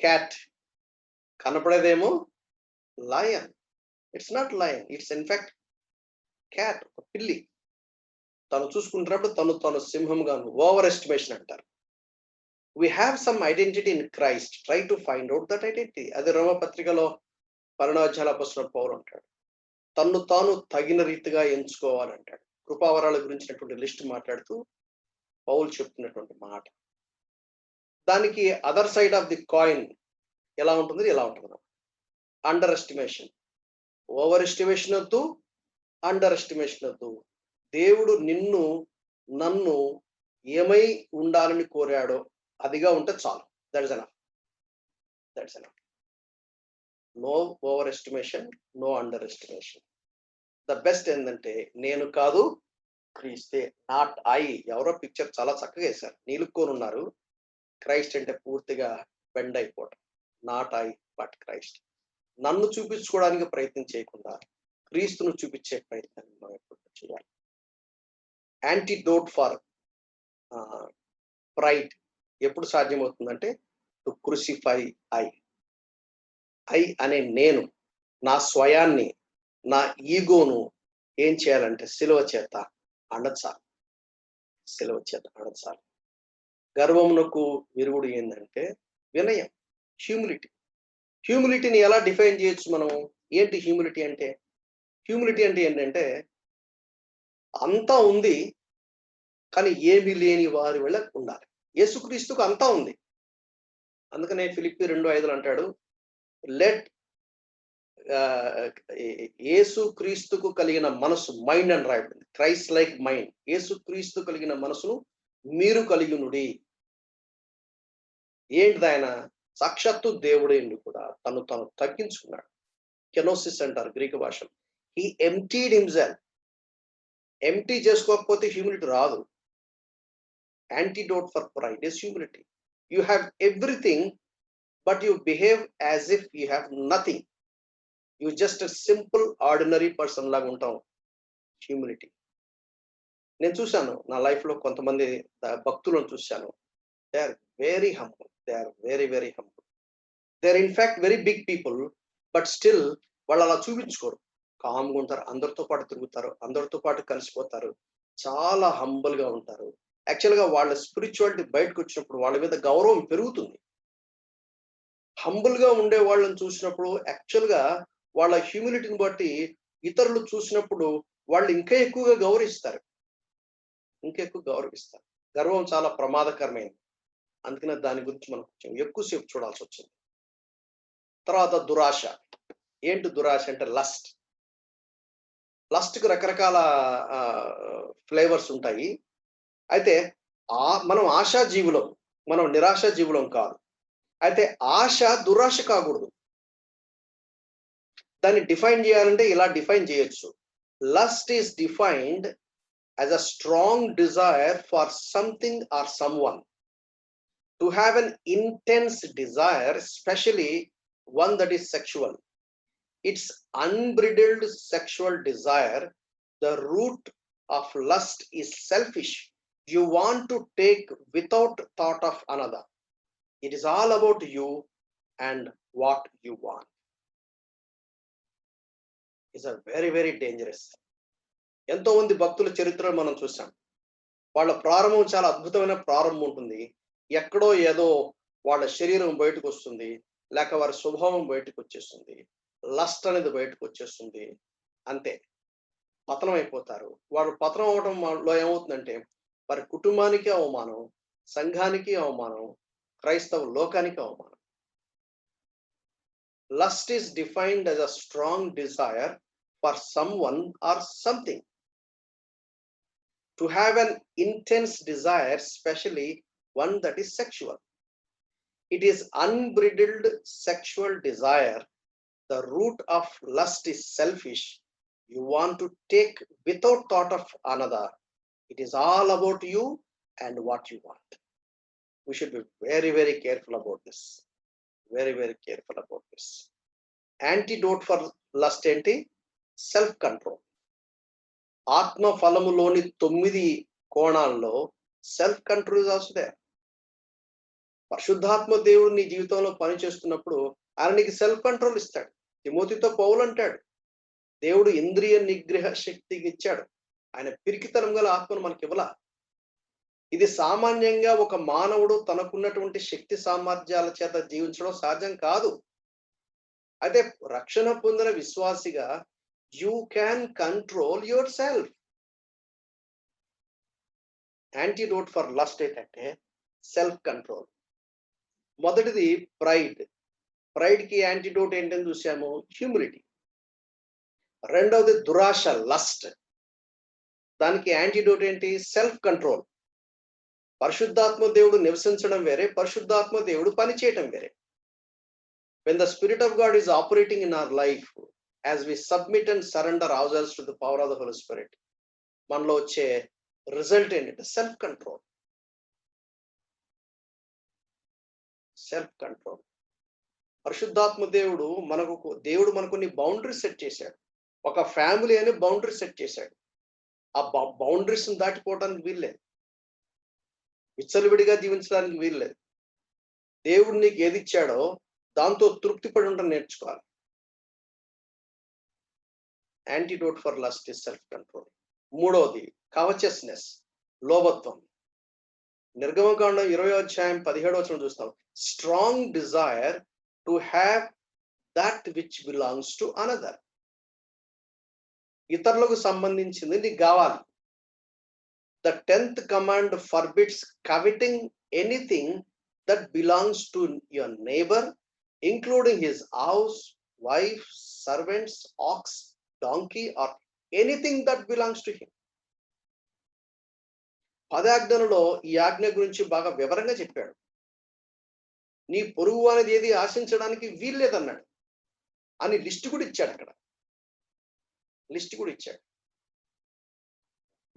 క్యాట్, కనపడేదేమో lion. It's not lion, it's in fact cat, ఒక పిల్లి. తను చూసుకుంటున్నప్పుడు తను సింహంగా, ఓవర్ ఎస్టిమేషన్ అంటారు. we have some identity in Christ. Try to find out that identity. అది రోమ పత్రికలో 12వ అధ్యాయంలో అపొస్తలుడు పౌలు అంటాడు, తన్ను తాను తగిన రీతిగా ఎంచుకోవాలంటాడు. కృపావరాల గురించినటువంటి లిస్ట్ మాట్లాడుతూ పౌలు చెప్తున్నటువంటి మాట. దానికి other side of the coin ఎలా ఉంటుంది? ఎలా ఉంటుంది? Under estimation. ఓవర్ ఎస్టిమేషన్ వద్దు, అండర్ ఎస్టిమేషన్ వద్దు. దేవుడు నిన్ను నన్ను ఏమై ఉండాలని కోరాడో అదిగా ఉంటే చాలు. That's enough. No over estimation, no under estimation. The best ఏంటంటే నేను కాదు క్రీస్తే, నాట్ ఐ. ఎవరో పిక్చర్ చాలా చక్కగా వేశారు. నీలుక్కొని ఉన్నారు. క్రైస్ట్ అంటే పూర్తిగా బెండ్ అయిపోవడం. Not I but Christ. నన్ను చూపించుకోవడానికి ప్రయత్నం చేయకుండా క్రీస్తును చూపించే ప్రయత్నాన్ని మనం ఎప్పుడు చేయాలి. యాంటీడోట్ ఫర్ ప్రైడ్ ఎప్పుడు సాధ్యమవుతుందంటే టు క్రూసిఫై ఐ అనే నేను, నా స్వయాన్ని, నా ఈగోను ఏం చేయాలంటే సిలువ చేత అణచాలి. గర్వమునకు విరుగుడు ఏంటంటే వినయం, హ్యూమిలిటీని ఎలా డిఫైన్ చేయొచ్చు మనం? ఏంటి హ్యూమిలిటీ అంటే? హ్యూమిలిటీ అంటే ఏంటంటే అంతా ఉంది కానీ ఏమీ లేని వారి వల్ల ఉండాలి. యేసుక్రీస్తుకు అంతా ఉంది. అందుకనే ఫిలిప్పీ 2:5 అంటాడు, లెట్ యేసుక్రీస్తుకు కలిగిన మనసు, మైండ్ అని రాయబడింది. Christ like mind. యేసుక్రీస్తు కలిగిన మనసును మీరు కలిగినుడి. ఏంటిది? ఆయన సాక్షాత్తు దేవుడేండు కూడా తను తగ్గించుకున్నాడు. కెనోసిస్ అంటారు గ్రీకు భాషలో. He emptied himself. ఎంప్టీ చేసుకోకపోతే హ్యూమిలిటీ రాదు. Antidote for pride is humility. You have everything, but you behave as if you have nothing. You just a simple, ordinary person లాగా ఉంటాం. హ్యూమిలిటీ. నేను చూశాను నా లైఫ్లో కొంతమంది భక్తులను చూశాను. They are very humble. They are in fact very big people, but still వాళ్ళు అలా చూపించుకోరు. కామ్గా ఉంటారు, అందరితో పాటు తిరుగుతారు, అందరితో పాటు కలిసిపోతారు, చాలా హంబుల్గా ఉంటారు. యాక్చువల్గా వాళ్ళ స్పిరిచువాలిటీ బయటకు వచ్చినప్పుడు వాళ్ళ మీద గౌరవం పెరుగుతుంది. హంబుల్గా ఉండే వాళ్ళని చూసినప్పుడు యాక్చువల్గా వాళ్ళ హ్యూమిలిటీని బట్టి ఇతరులు చూసినప్పుడు వాళ్ళు ఇంకా ఎక్కువగా గౌరవిస్తారు. గర్వం చాలా ప్రమాదకరమైనది. అందుకనే దాని గురించి మనం కొంచెం ఎక్కువసేపు చూడాల్సి వచ్చింది. తర్వాత దురాశ. ఏంటి దురాశ అంటే? లస్ట్కి రకరకాల ఫ్లేవర్స్ ఉంటాయి. అయితే మనం ఆశాజీవులం, మనం నిరాశాజీవులం కాదు. అయితే ఆశ దురాశ కాకూడదు. దాన్ని డిఫైన్ చేయాలంటే ఇలా డిఫైన్ చేయొచ్చు. Lust is defined as a strong desire for something or someone. To have an intense Dzire, especially one that is sexual. It's unbridled sexual desire. The root of lust is selfish. You want to take without thought of another. It is all about you and what you want. It's a very, very dangerous. ఎంతో మంది భక్తుల చరిత్రలు మనం చూసాం. వాళ్ళ ప్రారంభం చాలా అద్భుతమైన ప్రారంభం ఉంటుంది. ఎక్కడో ఏదో వాళ్ళ శరీరం బయటకు వస్తుంది, లేక వారి స్వభావం బయటకు వచ్చేస్తుంది, లస్ట్ అనేది బయటకు వచ్చేస్తుంది, అంతే పతనం అయిపోతారు. వారు పతనం అవడంలో ఏమవుతుందంటే వారి కుటుంబానికి అవమానం, సంఘానికి అవమానం, క్రైస్తవ లోకానికి అవమానం. Lust is defined as a strong desire for someone or something. To have an intense desire, especially one that is sexual. It is unbridled sexual desire. The root of lust is selfish. You want to take without thought of another. It is all about you and what you want. We should be very, very careful about this. Very, very careful about this. Antidote for lust ఏంటి? Self control. ఆత్మ ఫలములోని 9 కోణాల్లో self control is also there. పరిశుద్ధాత్మ దేవుడు నీ జీవితంలో పనిచేస్తున్నప్పుడు ఆయన నీకు సెల్ఫ్ కంట్రోల్ ఇస్తాడు. తిమోతితో పౌలు అంటాడు, దేవుడు ఇంద్రియ నిగ్రహ శక్తికి ఇచ్చాడు, ఆయన పిరికితనం గల ఆత్మను మనకి ఇవ్వలా. ఇది సామాన్యంగా ఒక మానవుడు తనకున్నటువంటి శక్తి సామర్థ్యాల చేత జీవించడం సాధ్యం కాదు. అయితే రక్షణ పొందిన విశ్వాసిగా you can control yourself. Antidote for lust ఏంటంటే సెల్ఫ్ కంట్రోల్. మొదటిది ప్రైడ్. ప్రైడ్ కి యాంటీడోట్ ఏంటని చూసాము, హ్యూమిలిటీ. రెండవది దురాశ, లస్ట్. దానికి యాంటీడోట్ ఏంటి, సెల్ఫ్ కంట్రోల్. పరిశుద్ధాత్మ దేవుడు నివసించడం వేరే, పరిశుద్ధాత్మ దేవుడు పనిచేయటం వేరే. When the Spirit of God is operating in our life, as we submit and surrender ourselves to the power of the Holy Spirit, మనలో వచ్చే రిజల్ట్ ఏంటంటే సెల్ఫ్ కంట్రోల్. Self control. పరిశుద్ధాత్మ దేవుడు మనకు కొన్ని బౌండరీస్ సెట్ చేశాడు. ఒక ఫ్యామిలీ అని బౌండరీ సెట్ చేశాడు. ఆ బౌండరీస్ దాటిపోవడానికి వీల్లేదు, విచ్చలవిడిగా జీవించడానికి వీల్లేదు. దేవుడు నీకు ఏది ఇచ్చాడో దాంతో తృప్తి పడి ఉండడం నేర్చుకోవాలి. Antidote for lust is self control. మూడవది కవచస్నెస్, లోభత్వం. నిర్గమకాండం 20:17 చూస్తాం. Strong desire to have that which belongs to another. ఇతరులకు సంబంధించింది నీకు కావాలి. The 10th command forbids coveting anything that belongs to your neighbor, including his house, wife, servants, ox, donkey, or anything that belongs to him. 10 ఆజ్ఞలలో ఈ ఆజ్ఞ గురించి బాగా వివరంగా చెప్పాడు. నీ పొరుగు అనేది ఏది ఆశించడానికి వీల్లేదన్నాడు అని లిస్ట్ కూడా ఇచ్చాడు. అక్కడ లిస్ట్ కూడా ఇచ్చాడు.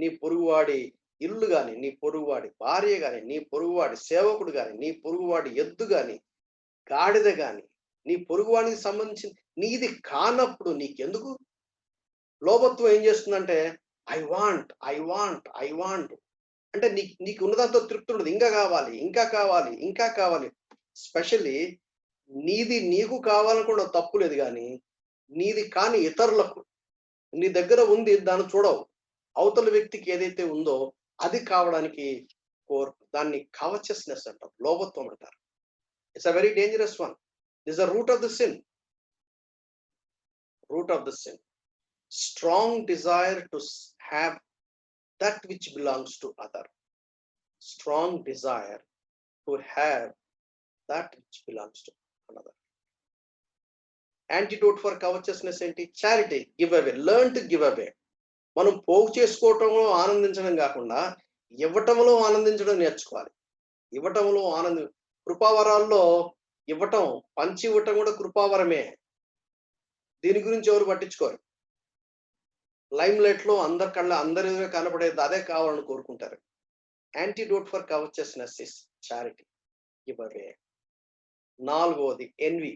నీ పొరుగువాడి ఇల్లు గాని, నీ పొరుగువాడి భార్య గాని, నీ పొరుగువాడి సేవకుడు గాని, నీ పొరుగువాడి ఎద్దు గాని, గాడిద గాని, నీ పొరుగువాడికి సంబంధించిన నీది కానప్పుడు నీకెందుకు? లోభత్వం ఏం చేస్తుందంటే ఐ వాంట్ అంటే నీకు ఉన్నదాంతో తృప్తి ఉండదు. ఇంకా కావాలి, ఇంకా కావాలి, ఇంకా కావాలి. స్పెషల్లీ నీది నీకు కావాలనుకున్న తప్పు లేదు, కానీ నీది కాని ఇతరులకు నీ దగ్గర ఉంది దాన్ని చూడవు. అవతల వ్యక్తికి ఏదైతే ఉందో అది కావడానికి దాన్ని కవచస్నెస్ అంటారు, లోభత్వం అంటారు. It's a very dangerous one. It's the root of the sin. Strong desire to have that which belongs to other. Strong desire to have that which belongs to another. Antidote for covetousness ఏంటి? Charity, give away. Learn to give away. మనం పోగు చేసుకోవటంలో ఆనందించడం కాకుండా ఇవ్వటంలో ఆనందించడం నేర్చుకోవాలి. ఇవ్వటంలో ఆనందం. కృపావరాల్లో ఇవ్వటం, పంచి ఇవ్వటం కూడా కృపావరమే. దీని గురించి ఎవరు పట్టించుకోరు. లైమ్ లైట్ లో అందరి కనపడేది అదే కావాలని కోరుకుంటారు. Antidote for covetousness is charity, give away. 4వది ఎన్వి.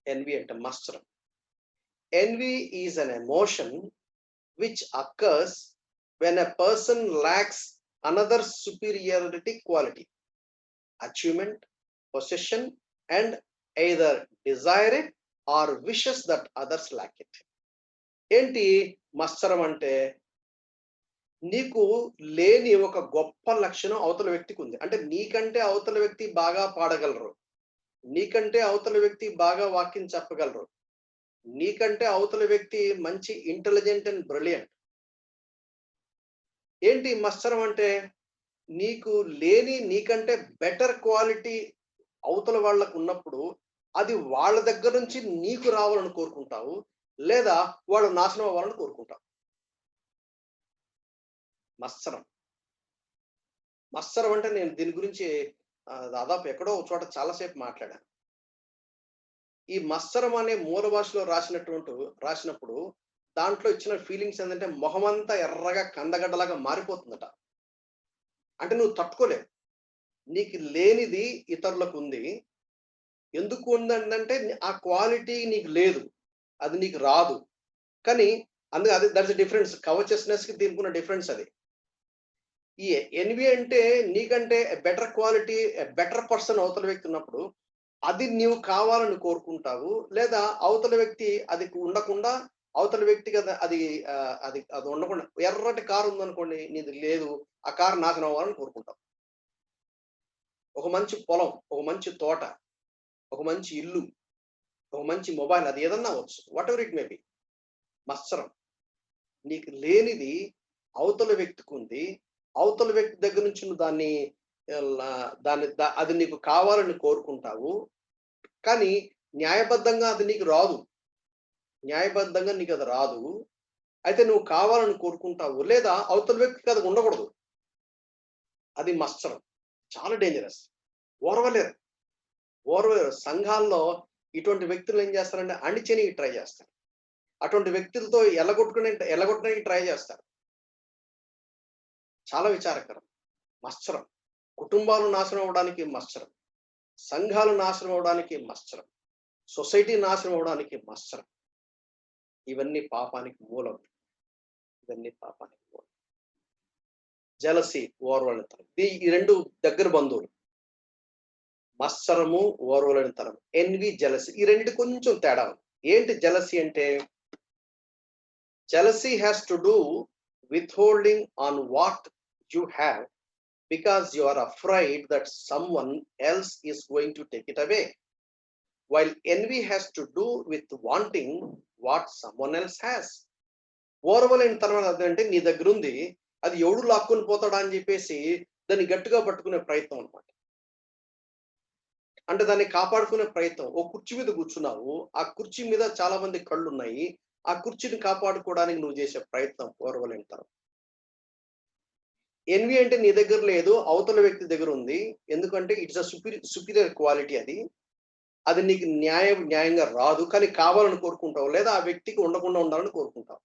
ఎన్వి అంటే మత్సరం. envy is an emotion which occurs when a person lacks another's superiority quality, achievement, possession, and either desire it or wishes that others lack it. ఏంటి మత్సరం అంటే? నీకు లేని ఒక గొప్ప లక్షణం అవతల వ్యక్తికి ఉంది. అంటే నీకంటే అవతల వ్యక్తి బాగా పాడగలరు, నీకంటే అవతల వ్యక్తి బాగా వాక్యం చెప్పగలరు, నీకంటే అవతల వ్యక్తి మంచి ఇంటెలిజెంట్ అండ్ బ్రిలియంట్. ఏంటి మత్సరం అంటే? నీకు లేని నీకంటే బెటర్ క్వాలిటీ అవతల వాళ్ళకు ఉన్నప్పుడు అది వాళ్ళ దగ్గర నుంచి నీకు రావాలని కోరుకుంటావు, లేదా వాళ్ళు నాశనం అవ్వాలని కోరుకుంటావు. మత్సరం. మత్సరం అంటే నేను దీని గురించి దాదాపు ఎక్కడో ఒక చోట చాలాసేపు మాట్లాడాను. ఈ మత్సరం అనే మూల భాషలో రాసినప్పుడు దాంట్లో ఇచ్చిన ఫీలింగ్స్ ఏంటంటే మొహమంతా ఎర్రగా కందగడ్డలాగా మారిపోతుందట. అంటే నువ్వు తట్టుకోలేవు. నీకు లేనిది ఇతరులకు ఉంది. ఎందుకు ఉందంటే ఆ క్వాలిటీ నీకు లేదు, అది నీకు రాదు. కానీ అది దట్స్ డిఫరెన్స్. కవచస్నెస్ కి దీనికి ఉన్న డిఫరెన్స్ అది. ఈ ఎన్వి అంటే నీకంటే బెటర్ క్వాలిటీ, బెటర్ పర్సన్ అవతల వ్యక్తి ఉన్నప్పుడు అది నీవు కావాలని కోరుకుంటావు, లేదా అవతల వ్యక్తి అది ఉండకుండా అవతల వ్యక్తికి అది అది అది ఉండకుండా ఎర్రటి కారు ఉందనుకోండి, నీది లేదు, ఆ కారు నాశనం అవ్వాలని కోరుకుంటావు. ఒక మంచి పొలం, ఒక మంచి తోట, ఒక మంచి ఇల్లు, ఒక మంచి మొబైల్, అది ఏదన్నా అవ్వచ్చు, whatever it may be. మత్సరం. నీకు లేనిది అవతల వ్యక్తికి ఉంది, అవతల వ్యక్తి దగ్గర నుంచి నువ్వు దాన్ని అది నీకు కావాలని కోరుకుంటావు, కానీ న్యాయబద్ధంగా అది నీకు రాదు. న్యాయబద్ధంగా నీకు అది రాదు. అయితే నువ్వు కావాలని కోరుకుంటావు, లేదా అవతల వ్యక్తికి అది ఉండకూడదు. అది మత్సరం. చాలా డేంజరస్. ఓర్వలేరు. సంఘాల్లో ఇటువంటి వ్యక్తులు ఏం చేస్తారంటే అణిచేయడానికి ట్రై చేస్తారు. అటువంటి వ్యక్తులతో ఎల్లగొట్టడానికి ట్రై చేస్తారు. చాలా విచారకరం. మత్సరం. కుటుంబాలు నాశనం అవడానికి మత్సరం, సంఘాలు నాశనం అవడానికి మత్సరం, సొసైటీ నాశనం అవడానికి మత్సరం. ఇవన్నీ పాపానికి మూలం. జలసి, ఓర్వలేనితనం. ఈ రెండు దగ్గర బంధువులు. మత్సరము, ఓర్వలేనితనం. Envy, jealousy. ఈ రెండింటి కొంచెం తేడా ఉంది. ఏంటి జలసి అంటే? Jealousy has to do withholding on what you have because you are afraid that someone else is going to take it away, while envy has to do with wanting what someone else has. ఓర్వలేని తర్వాత అదంటే నీ దగ్గర ఉంది, అది ఎవడు లాక్కొని పోతాడా అని చెప్పేసి దాన్ని గట్టిగా పట్టుకునే ప్రయత్నం అన్నమాట. అంటే దాన్ని కాపాడుకునే ప్రయత్నం. ఓ కుర్చీ మీద కూర్చున్నావు, ఆ కుర్చీ మీద చాలా మంది కళ్ళు ఉన్నాయి, ఆ కుర్చీని కాపాడుకోవడానికి నువ్వు చేసే ప్రయత్నం ఓర్వలేనితనం. ఎన్వి అంటే నీ దగ్గర లేదు, అవతల వ్యక్తి దగ్గర ఉంది. ఎందుకంటే ఇట్స్ అ సుపీరియర్ క్వాలిటీ. అది నీకు న్యాయంగా రాదు, కానీ కావాలని కోరుకుంటావు, లేదా ఆ వ్యక్తికి ఉండకుండా ఉండాలని కోరుకుంటావు.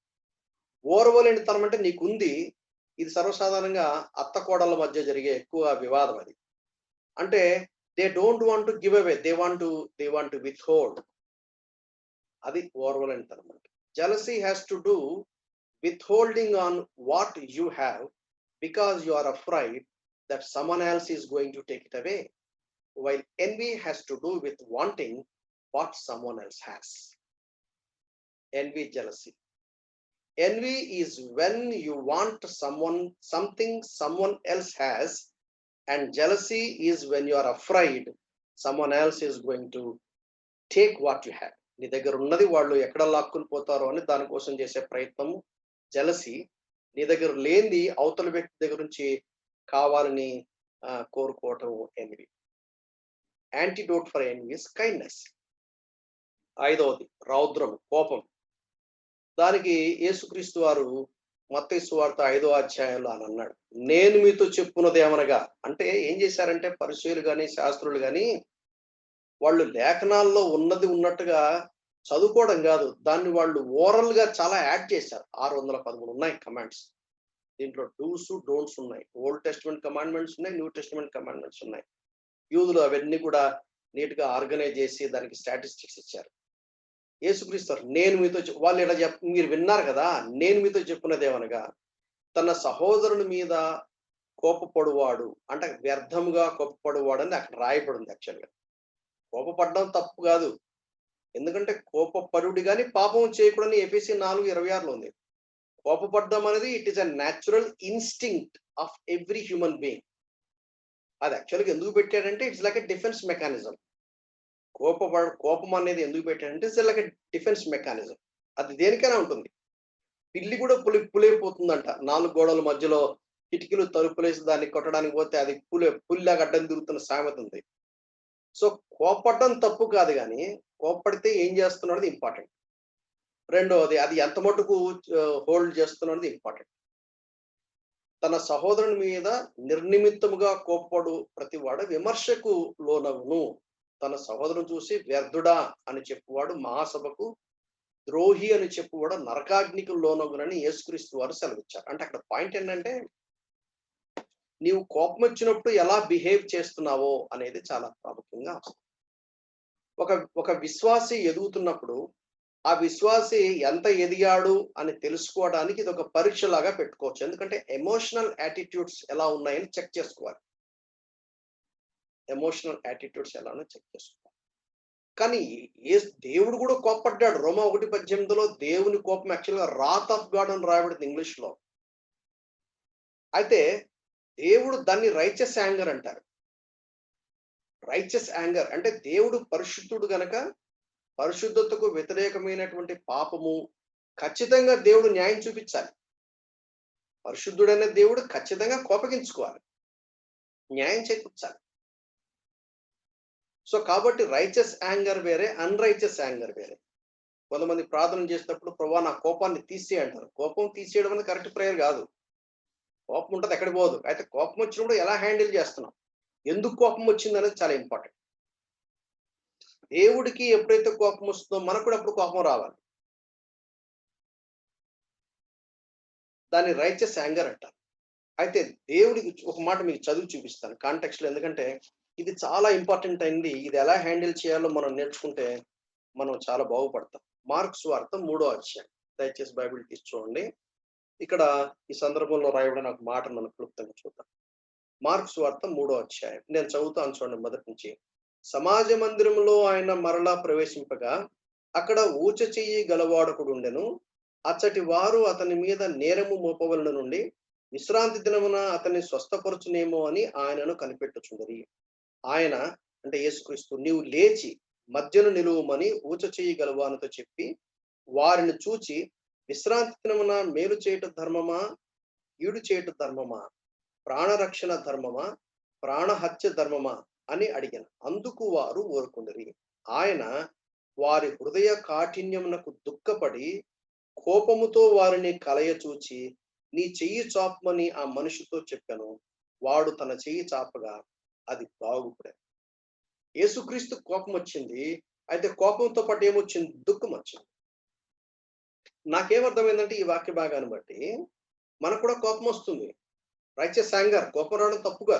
ఓర్వలేనితనం అంటే నీకుంది. ఇది సర్వసాధారణంగా అత్త కోడళ్ళ మధ్య జరిగే ఎక్కువ వివాదం. అది అంటే they don't want to give away, they want to withhold. అది ఓర్వలేనితనం అంటే. Jealousy has to do with holding on what you have because you are afraid that someone else is going to take it away, while envy has to do with wanting what someone else has. Envy, jealousy. Envy is when you want something someone else has, and jealousy is when you are afraid someone else is going to take what you have. నీ దగ్గర ఉన్నది వాళ్ళు ఎక్కడ లాక్కుని పోతారో అని దానికోసం చేసే ప్రయత్నము జలసి. నీ దగ్గర లేనిది అవతల వ్యక్తి దగ్గర నుంచి కావాలని కోరుకోవటం envy. Antidote for envy is kindness. 5వది రౌద్రం, కోపం. దానికి యేసుక్రీస్తు వారు మత్తయి సువార్త 5వ అధ్యాయంలో అని అన్నాడు, నేను మీతో చెప్పున్నది ఏమనగా. అంటే ఏం చేశారంటే పరిసయ్యులు కానీ శాస్త్రులు కానీ వాళ్ళు లేఖనాల్లో ఉన్నది ఉన్నట్టుగా చదువుకోవడం కాదు, దాన్ని వాళ్ళు ఓరల్ గా చాలా యాడ్ చేశారు. 613 ఉన్నాయి కమాండ్స్. దీంట్లో డూస్, డోంట్స్ ఉన్నాయి. ఓల్డ్ టెస్టిమెంట్ కమాండ్మెంట్స్ ఉన్నాయి, న్యూ టెస్టిమెంట్ కమాండ్మెంట్స్ ఉన్నాయి. యూదులు అవన్నీ కూడా నీట్ గా ఆర్గనైజ్ చేసి దానికి స్టాటిస్టిక్స్ ఇచ్చారు. యేసుక్రీస్తు నేను మీతో వాళ్ళు ఇలా మీరు విన్నారు కదా, నేను మీతో చెప్పున్నదేమనగా తన సహోదరుని మీద కోపపడువాడు అంటే వ్యర్థముగా కోపపడువాడు అని అక్కడ రాయబడింది. యాక్చువల్గా కోపపడడం తప్పు కాదు, ఎందుకంటే కోపపడుడి కానీ పాపం చేయకూడని ఎఫెసీ 4:26 ఉంది. కోపపడడం అనేది it is a natural instinct of every human being. అది యాక్చువల్గా ఎందుకు పెట్టాడంటే it's like a defence mechanism. కోపం అనేది ఎందుకు పెట్టాడంటే it's like a defence mechanism. అది దేనికైనా ఉంటుంది. పిల్లి కూడా పులైపోతుందంట 4 గోడల మధ్యలో కిటికీలు తలుపులేసి దాన్ని కొట్టడానికి పోతే అది పుల్లాగా అడ్డం తిరుగుతున్న సామెత ఉంది. సో కోపడడం తప్పు కాదు, కానీ కోపడితే ఏం చేస్తున్నాడు ఇంపార్టెంట్. రెండవది అది ఎంత మటుకు హోల్డ్ చేస్తున్నది ఇంపార్టెంట్. తన సహోదరుని మీద నిర్నిమిత్తముగా కోపపడు ప్రతివాడు విమర్శకు లోనవును. తన సహోదరుని చూసి వ్యర్థుడా అని చెప్పువాడు మహాసభకు ద్రోహి అని చెప్పువాడు నరకాగ్నికి లోనవునని యేసుక్రీస్తు వారు సెలవిచ్చారు. అంటే అక్కడ పాయింట్ ఏంటంటే నీవు కోపం వచ్చినప్పుడు ఎలా బిహేవ్ చేస్తున్నావో అనేది చాలా ప్రాముఖ్యంగా వస్తుంది. ఒక విశ్వాసి ఎదుగుతున్నప్పుడు ఆ విశ్వాసి ఎంత ఎదిగాడు అని తెలుసుకోవడానికి ఇది ఒక పరీక్ష లాగా పెట్టుకోవచ్చు. ఎందుకంటే ఎమోషనల్ యాటిట్యూడ్స్ ఎలా ఉన్నాయని చెక్ చేసుకోవాలి. ఎమోషనల్ యాటిట్యూడ్స్ ఎలానో చెక్ చేసుకోవాలి. కానీ దేవుడు కూడా కోపడ్డాడు. రోమా 1:18 దేవుని కోపం యాక్చువల్గా రాత్ ఆఫ్ గాడ్ అని రాయబడింది ఇంగ్లీష్ లో. అయితే దేవుడు దాన్ని రైచస్ యాంగర్ అంటారు. రైచస్ యాంగర్ అంటే దేవుడు పరిశుద్ధుడు గనక పరిశుద్ధతకు వ్యతిరేకమైనటువంటి పాపము ఖచ్చితంగా దేవుడు న్యాయం చూపించాలి. పరిశుద్ధుడైన దేవుడు ఖచ్చితంగా కోపగించుకోవాలి, న్యాయం చేకూర్చాలి. సో కాబట్టి రైచస్ యాంగర్ వేరే, అన్రైచస్ యాంగర్ వేరే. కొంతమంది ప్రార్థన చేసేటప్పుడు ప్రభువా నా కోపాన్ని తీసేయి అంటారు. కోపం తీసేయడం అనేది కరెక్ట్ ప్రేయర్ కాదు. కోపం ఉంటుంది, ఎక్కడికి పోదు. అయితే కోపం వచ్చినప్పుడు ఎలా హ్యాండిల్ చేస్తున్నాం, ఎందుకు కోపం వచ్చింది అనేది చాలా ఇంపార్టెంట్. దేవుడికి ఎప్పుడైతే కోపం వస్తుందో మనకు కూడా అప్పుడు కోపం రావాలి. దాన్ని రైచస్ యాంగర్ అంటారు. అయితే దేవుడికి ఒక మాట మీకు చదివి చూపిస్తాను కాంటెక్స్ట్ లో, ఎందుకంటే ఇది చాలా ఇంపార్టెంట్ అయింది. ఇది ఎలా హ్యాండిల్ చేయాలో మనం నేర్చుకుంటే మనం చాలా బాగుపడతాం. మార్క్స్ వార్త 3వ అధ్యాయం, దయచేసి బైబిల్ తీసి చూడండి. ఇక్కడ ఈ సందర్భంలో రాయబడిన ఒక మాట మనం క్లుప్తంగా చూద్దాం. మార్క్స్ వార్త 3వ అధ్యాయం నేను చదువుతాను చూడండి మొదటి నుంచి. సమాజ మందిరంలో ఆయన మరలా ప్రవేశింపగా అక్కడ ఊచ చెయ్యి గలవాడకుడు ఉండెను. అచ్చటి వారు అతని మీద నేరము మోపవలన నుండి విశ్రాంతి దినమున అతన్ని స్వస్థపరచునేమో అని ఆయనను కనిపెట్టుచుండరి. ఆయన అంటే యేసుక్రీస్తు నీవు లేచి మధ్యను నిలువమని ఊచ చెయ్యి గలవానితో చెప్పి వారిని చూచి విశ్రాంతి దినమున మేలు చేయట ధర్మమా ఈడు చేయట ధర్మమా, ప్రాణరక్షణ ధర్మమా ప్రాణహత్య ధర్మమా అని అడిగాను. అందుకు వారు ఊరుకుందరి. ఆయన వారి హృదయ కాఠిన్యమునకు దుఃఖపడి కోపముతో వారిని కలయ చూచి నీ చెయ్యి చాపమని ఆ మనిషితో చెప్పాను. వాడు తన చెయ్యి చాపగా అది బాగుపడే. యేసుక్రీస్తు కోపం వచ్చింది. అయితే కోపంతో పాటు ఏమొచ్చింది, దుఃఖం వచ్చింది. నాకేమర్థమైందంటే ఈ వాక్య భాగాన్ని బట్టి మనకు కూడా కోపం వస్తుంది. రైచస్ యాంగర్, కోపం రావడం తప్పుగా,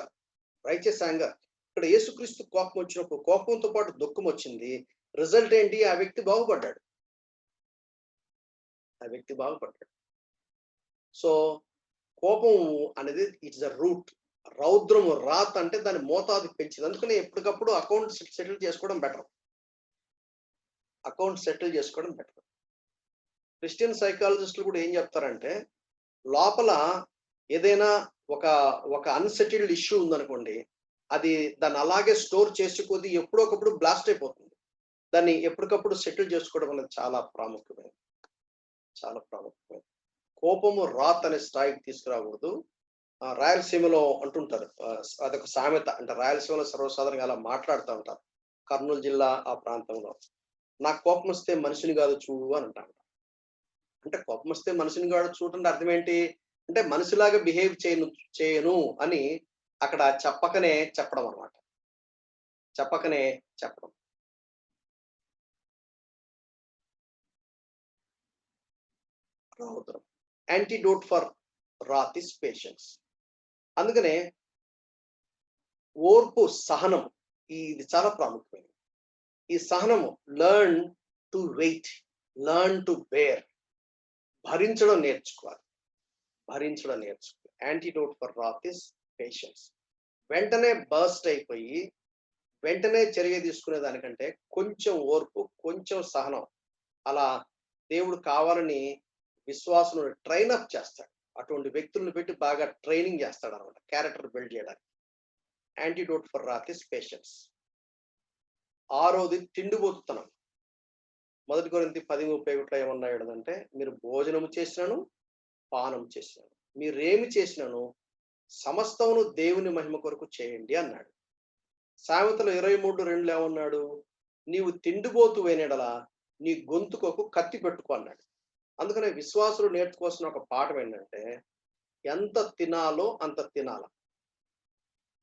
రైచస్ యాంగర్. ఇక్కడ యేసుక్రీస్తు కోపం వచ్చినప్పుడు కోపంతో పాటు దుఃఖం వచ్చింది. రిజల్ట్ ఏంటి, ఆ వ్యక్తి బాగుపడ్డాడు. సో కోపం అనేది ఇట్స్ అ రూట్. రౌద్రము, రాత్ అంటే దాని మోతాదు పెంచింది. అందుకని ఎప్పటికప్పుడు అకౌంట్ సెటిల్ చేసుకోవడం బెటర్. క్రిస్టియన్ సైకాలజిస్టులు కూడా ఏం చెప్తారంటే లోపల ఏదైనా ఒక అన్సెటిల్డ్ ఇష్యూ ఉందనుకోండి, అది దాన్ని అలాగే స్టోర్ చేసి కొద్దీ ఎప్పుడొకప్పుడు బ్లాస్ట్ అయిపోతుంది. దాన్ని ఎప్పటికప్పుడు సెటిల్ చేసుకోవడం అనేది చాలా ప్రాముఖ్యమైనది. కోపము రాత్ అనే స్థాయికి తీసుకురాకూడదు. రాయలసీమలో అంటుంటారు, అదొక సామెత. అంటే రాయలసీమలో సర్వసాధారణంగా అలా మాట్లాడుతూ ఉంటారు. కర్నూలు జిల్లా ఆ ప్రాంతంలో నాకు కోపం వస్తే మనిషిని కాదు చూడు అని అంటారు. అంటే కోపం వస్తే మనిషిని కాదు చూడండి అర్థం ఏంటి అంటే మనిషిలాగా బిహేవ్ చేయను అని అక్కడ చెప్పకనే చెప్పడం అనమాట. Antidote for wrath is patience. అందుకనే ఓర్పు, సహనం ఇది చాలా ప్రాముఖ్యమైనది. ఈ సహనము learn to wait, learn to bear. భరించడం నేర్చుకోవాలి. భరించడం నేర్చుకోవాలి. Antidote for wrath is patience. వెంటనే బర్స్ట్ అయిపోయి వెంటనే చర్య తీసుకునే దానికంటే కొంచెం ఓర్పు, కొంచెం సహనం, అలా దేవుడు కావాలని విశ్వాసులను ట్రైన్ అప్ చేస్తాడు. అటువంటి వ్యక్తులను పెట్టి బాగా ట్రైనింగ్ చేస్తాడు అనమాట, క్యారెక్టర్ బిల్డ్ చేయడానికి. Antidote for wrath is patience. 6వది తిండిబోతుతనం. 1 కొరింథీ 10:31 ఏమన్నాడంటే, మీరు భోజనము చేసినను పానం చేసినాను, మీరేమి చేసినాను సమస్తమును దేవుని మహిమ కొరకు చేయండి అన్నాడు. సామెతలు 23:2 ఏమన్నాడు, నీవు తిండిబోతు వేనేడలా నీ గొంతుకు కత్తి పెట్టుకో అన్నాడు. అందుకనే విశ్వాసులు నేర్చుకోవాల్సిన ఒక పాఠం ఏంటంటే, ఎంత తినాలో అంత తినాల.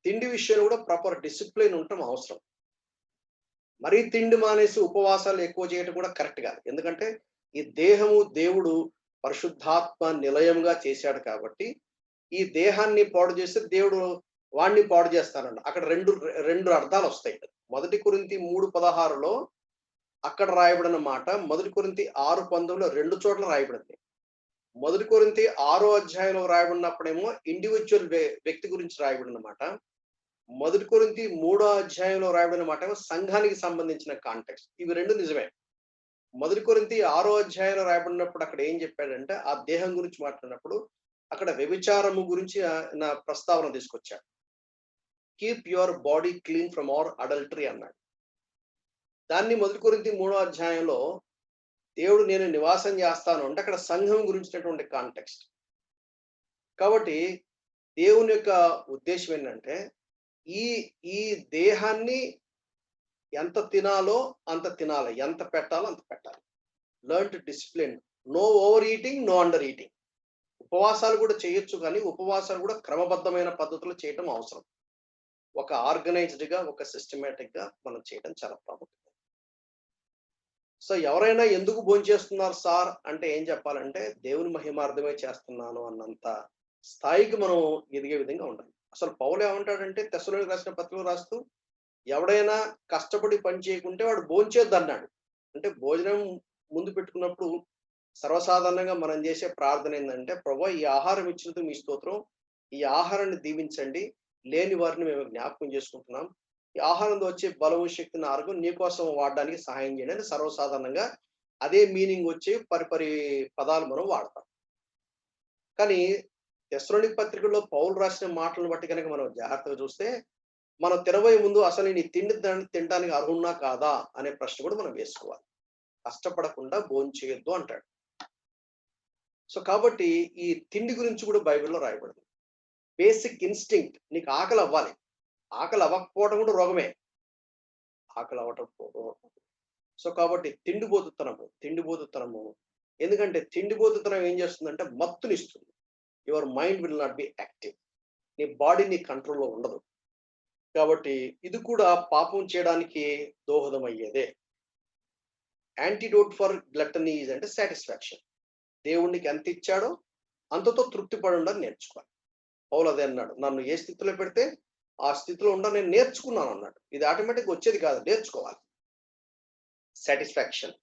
తిండి విషయంలో కూడా ప్రాపర్ డిసిప్లిన్ ఉండటం అవసరం. మరీ తిండి మానేసి ఉపవాసాలు ఎక్కువ చేయడం కూడా కరెక్ట్ కాదు. ఎందుకంటే ఈ దేహము దేవుడు పరిశుద్ధాత్మ నిలయంగా చేశాడు కాబట్టి, ఈ దేహాన్ని పాడు చేస్తే దేవుడు వాణ్ణి పాడు చేస్తానండి. అక్కడ రెండు అర్థాలు వస్తాయి. 1 కొరింథీ 3:16లో అక్కడ రాయబడిన మాట 1 కొరింథీ 6:19లో 2 చోట్ల రాయబడింది. 1 కొరింథీ 6వ అధ్యాయంలో రాయబడినప్పుడేమో ఇండివిజువల్ వ్యక్తి గురించి రాయబడిన మాట. 1 కొరింథీ 3వ అధ్యాయంలో రాయబడిన మాట ఏమో సంఘానికి సంబంధించిన కాంటెక్స్ట్. ఇవి రెండు నిజమే. 1 కొరింథీ 6వ అధ్యాయంలో రాయబడినప్పుడు అక్కడ ఏం చెప్పాడంటే, ఆ దేహం గురించి మాట్లాడినప్పుడు అక్కడ వ్యభిచారము గురించి నా ప్రస్తావన తీసుకొచ్చాడు. Keep your body clean from all adultery అన్నాడు. దాన్ని 1 కొరింథీ 3వ అధ్యాయంలో దేవుడు నేను నివాసం చేస్తాను అంటే అక్కడ సంఘం గురించినటువంటి కాంటెక్స్ట్. కాబట్టి దేవుని యొక్క ఉద్దేశం ఏంటంటే, ఈ దేహాన్ని ఎంత తినాలో అంత తినాలి, ఎంత పెట్టాలో అంత పెట్టాలి. Learn to discipline. No over eating, no under eating. ఉపవాసాలు కూడా చేయొచ్చు, కానీ ఉపవాసాలు కూడా క్రమబద్ధమైన పద్ధతిలో చేయడం అవసరం. ఒక ఆర్గనైజ్డ్ గా, ఒక సిస్టమేటిక్ గా మనం చేయడం చాలా ప్రాముఖ్యం. సో ఎవరైనా ఎందుకు భోంచేస్తున్నారు సార్ అంటే ఏం చెప్పాలంటే, దేవుని మహిమార్థమే చేస్తున్నాను అన్నంత స్థాయికి మనం ఎదిగే విధంగా ఉండాలి. అసలు పౌలు ఏమంటాడంటే, తెస్సలోనికీయులకు రాసిన పత్రికలో రాస్తూ, ఎవడైనా కష్టపడి పని చేయకుంటే వాడు భోంచేద్దు అన్నాడు. అంటే భోజనం ముందు పెట్టుకున్నప్పుడు సర్వసాధారణంగా మనం చేసే ప్రార్థన ఏంటంటే, ప్రభువా ఈ ఆహారం ఇచ్చినందుకు మీ స్తోత్రం, ఈ ఆహారాన్ని దీవించండి, లేని వారిని మేము జ్ఞాపకం చేసుకుంటున్నాం, ఈ ఆహారంలో వచ్చే బలము, శక్తిని, ఆరోగ్యం నీకోసం వాడడానికి సహాయం చేయండి అని సర్వసాధారణంగా అదే మీనింగ్ వచ్చే పరిపరి పదాలు మనం వాడతాం. కానీ తెస్సలోనికీ పత్రికలో పౌలు రాసిన మాటలను బట్టి కనుక మనం జాగ్రత్తగా చూస్తే, మనం తినబోయే ముందు అసలు నీ తిండి తినడానికి అర్హున్నా కాదా అనే ప్రశ్న కూడా మనం వేసుకోవాలి. కష్టపడకుండా భోంచేయొద్దు అంటాడు. సో కాబట్టి ఈ తిండి గురించి కూడా బైబిల్లో రాయబడింది. బేసిక్ ఇన్స్టింక్ట్, నీకు ఆకలి అవ్వాలి. ఆకలి అవ్వకపోవడం కూడా రోగమే. ఆకలి అవ్వటం. సో కాబట్టి తిండిబోతుతనము. ఎందుకంటే తిండిబోతుతనం ఏం చేస్తుందంటే మత్తునిస్తుంది. Your mind will not be active. నీ బాడీ నీ కంట్రోల్లో ఉండదు. కాబట్టి ఇది కూడా పాపం చేయడానికి దోహదం అయ్యేదే. యాంటీడోట్ ఫర్ గ్లటనీ అంటే సాటిస్ఫాక్షన్. దేవునికి ఎంత ఇచ్చాడో అంతతో తృప్తి పడుండని నేర్చుకోవాలి. పౌలు అదే అన్నాడు, నన్ను ఏ స్థితిలో పెడితే ఆ స్థితిలో ఉండ నేను నేర్చుకున్నాను అన్నాడు. ఇది ఆటోమేటిక్గా వచ్చేది కాదు, నేర్చుకోవాలి. సాటిస్ఫాక్షన్.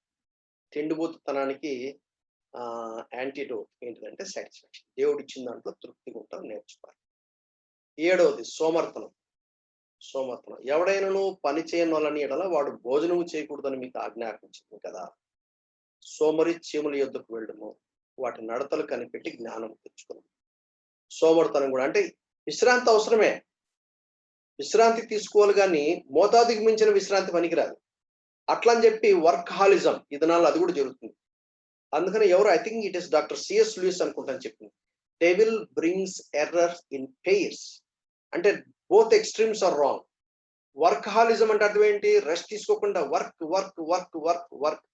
తిండిబోతుతనానికి యాంటీడోట్ ఏంటిదంటే సాటిస్ఫాక్షన్. దేవుడు ఇచ్చిన దాంట్లో తృప్తిగా ఉంటాం, నేర్చుకోవాలి. 7వది సోమర్తనం. ఎవడైనాను పని చేయని వాళ్ళని ఎడల వాడు భోజనము చేయకూడదని మీకు ఆజ్ఞాపించింది కదా. సోమరి చీముల యొద్దకు వెళ్ళడము, వాటి నడతలు కనిపెట్టి జ్ఞానం తెచ్చుకున్నాం. సోమరితనం కూడా అంటే విశ్రాంతి అవసరమే, విశ్రాంతి తీసుకోవాలి, కానీ మోతాదుకి మించిన విశ్రాంతి పనికిరాదు. అట్లా అని చెప్పి వర్క్ హాలిజం ఈ దినాల్లో అది కూడా జరుగుతుంది. అందుకని ఎవరు, I think it is doctor C S Lewis అనుకుంటాను చెప్పింది, devil brings errors in pairs. అంటే both extremes are wrong. Workaholism అంటే అర్థం ఏంటి? రెస్ట్ తీసుకోకుండా work work work work work.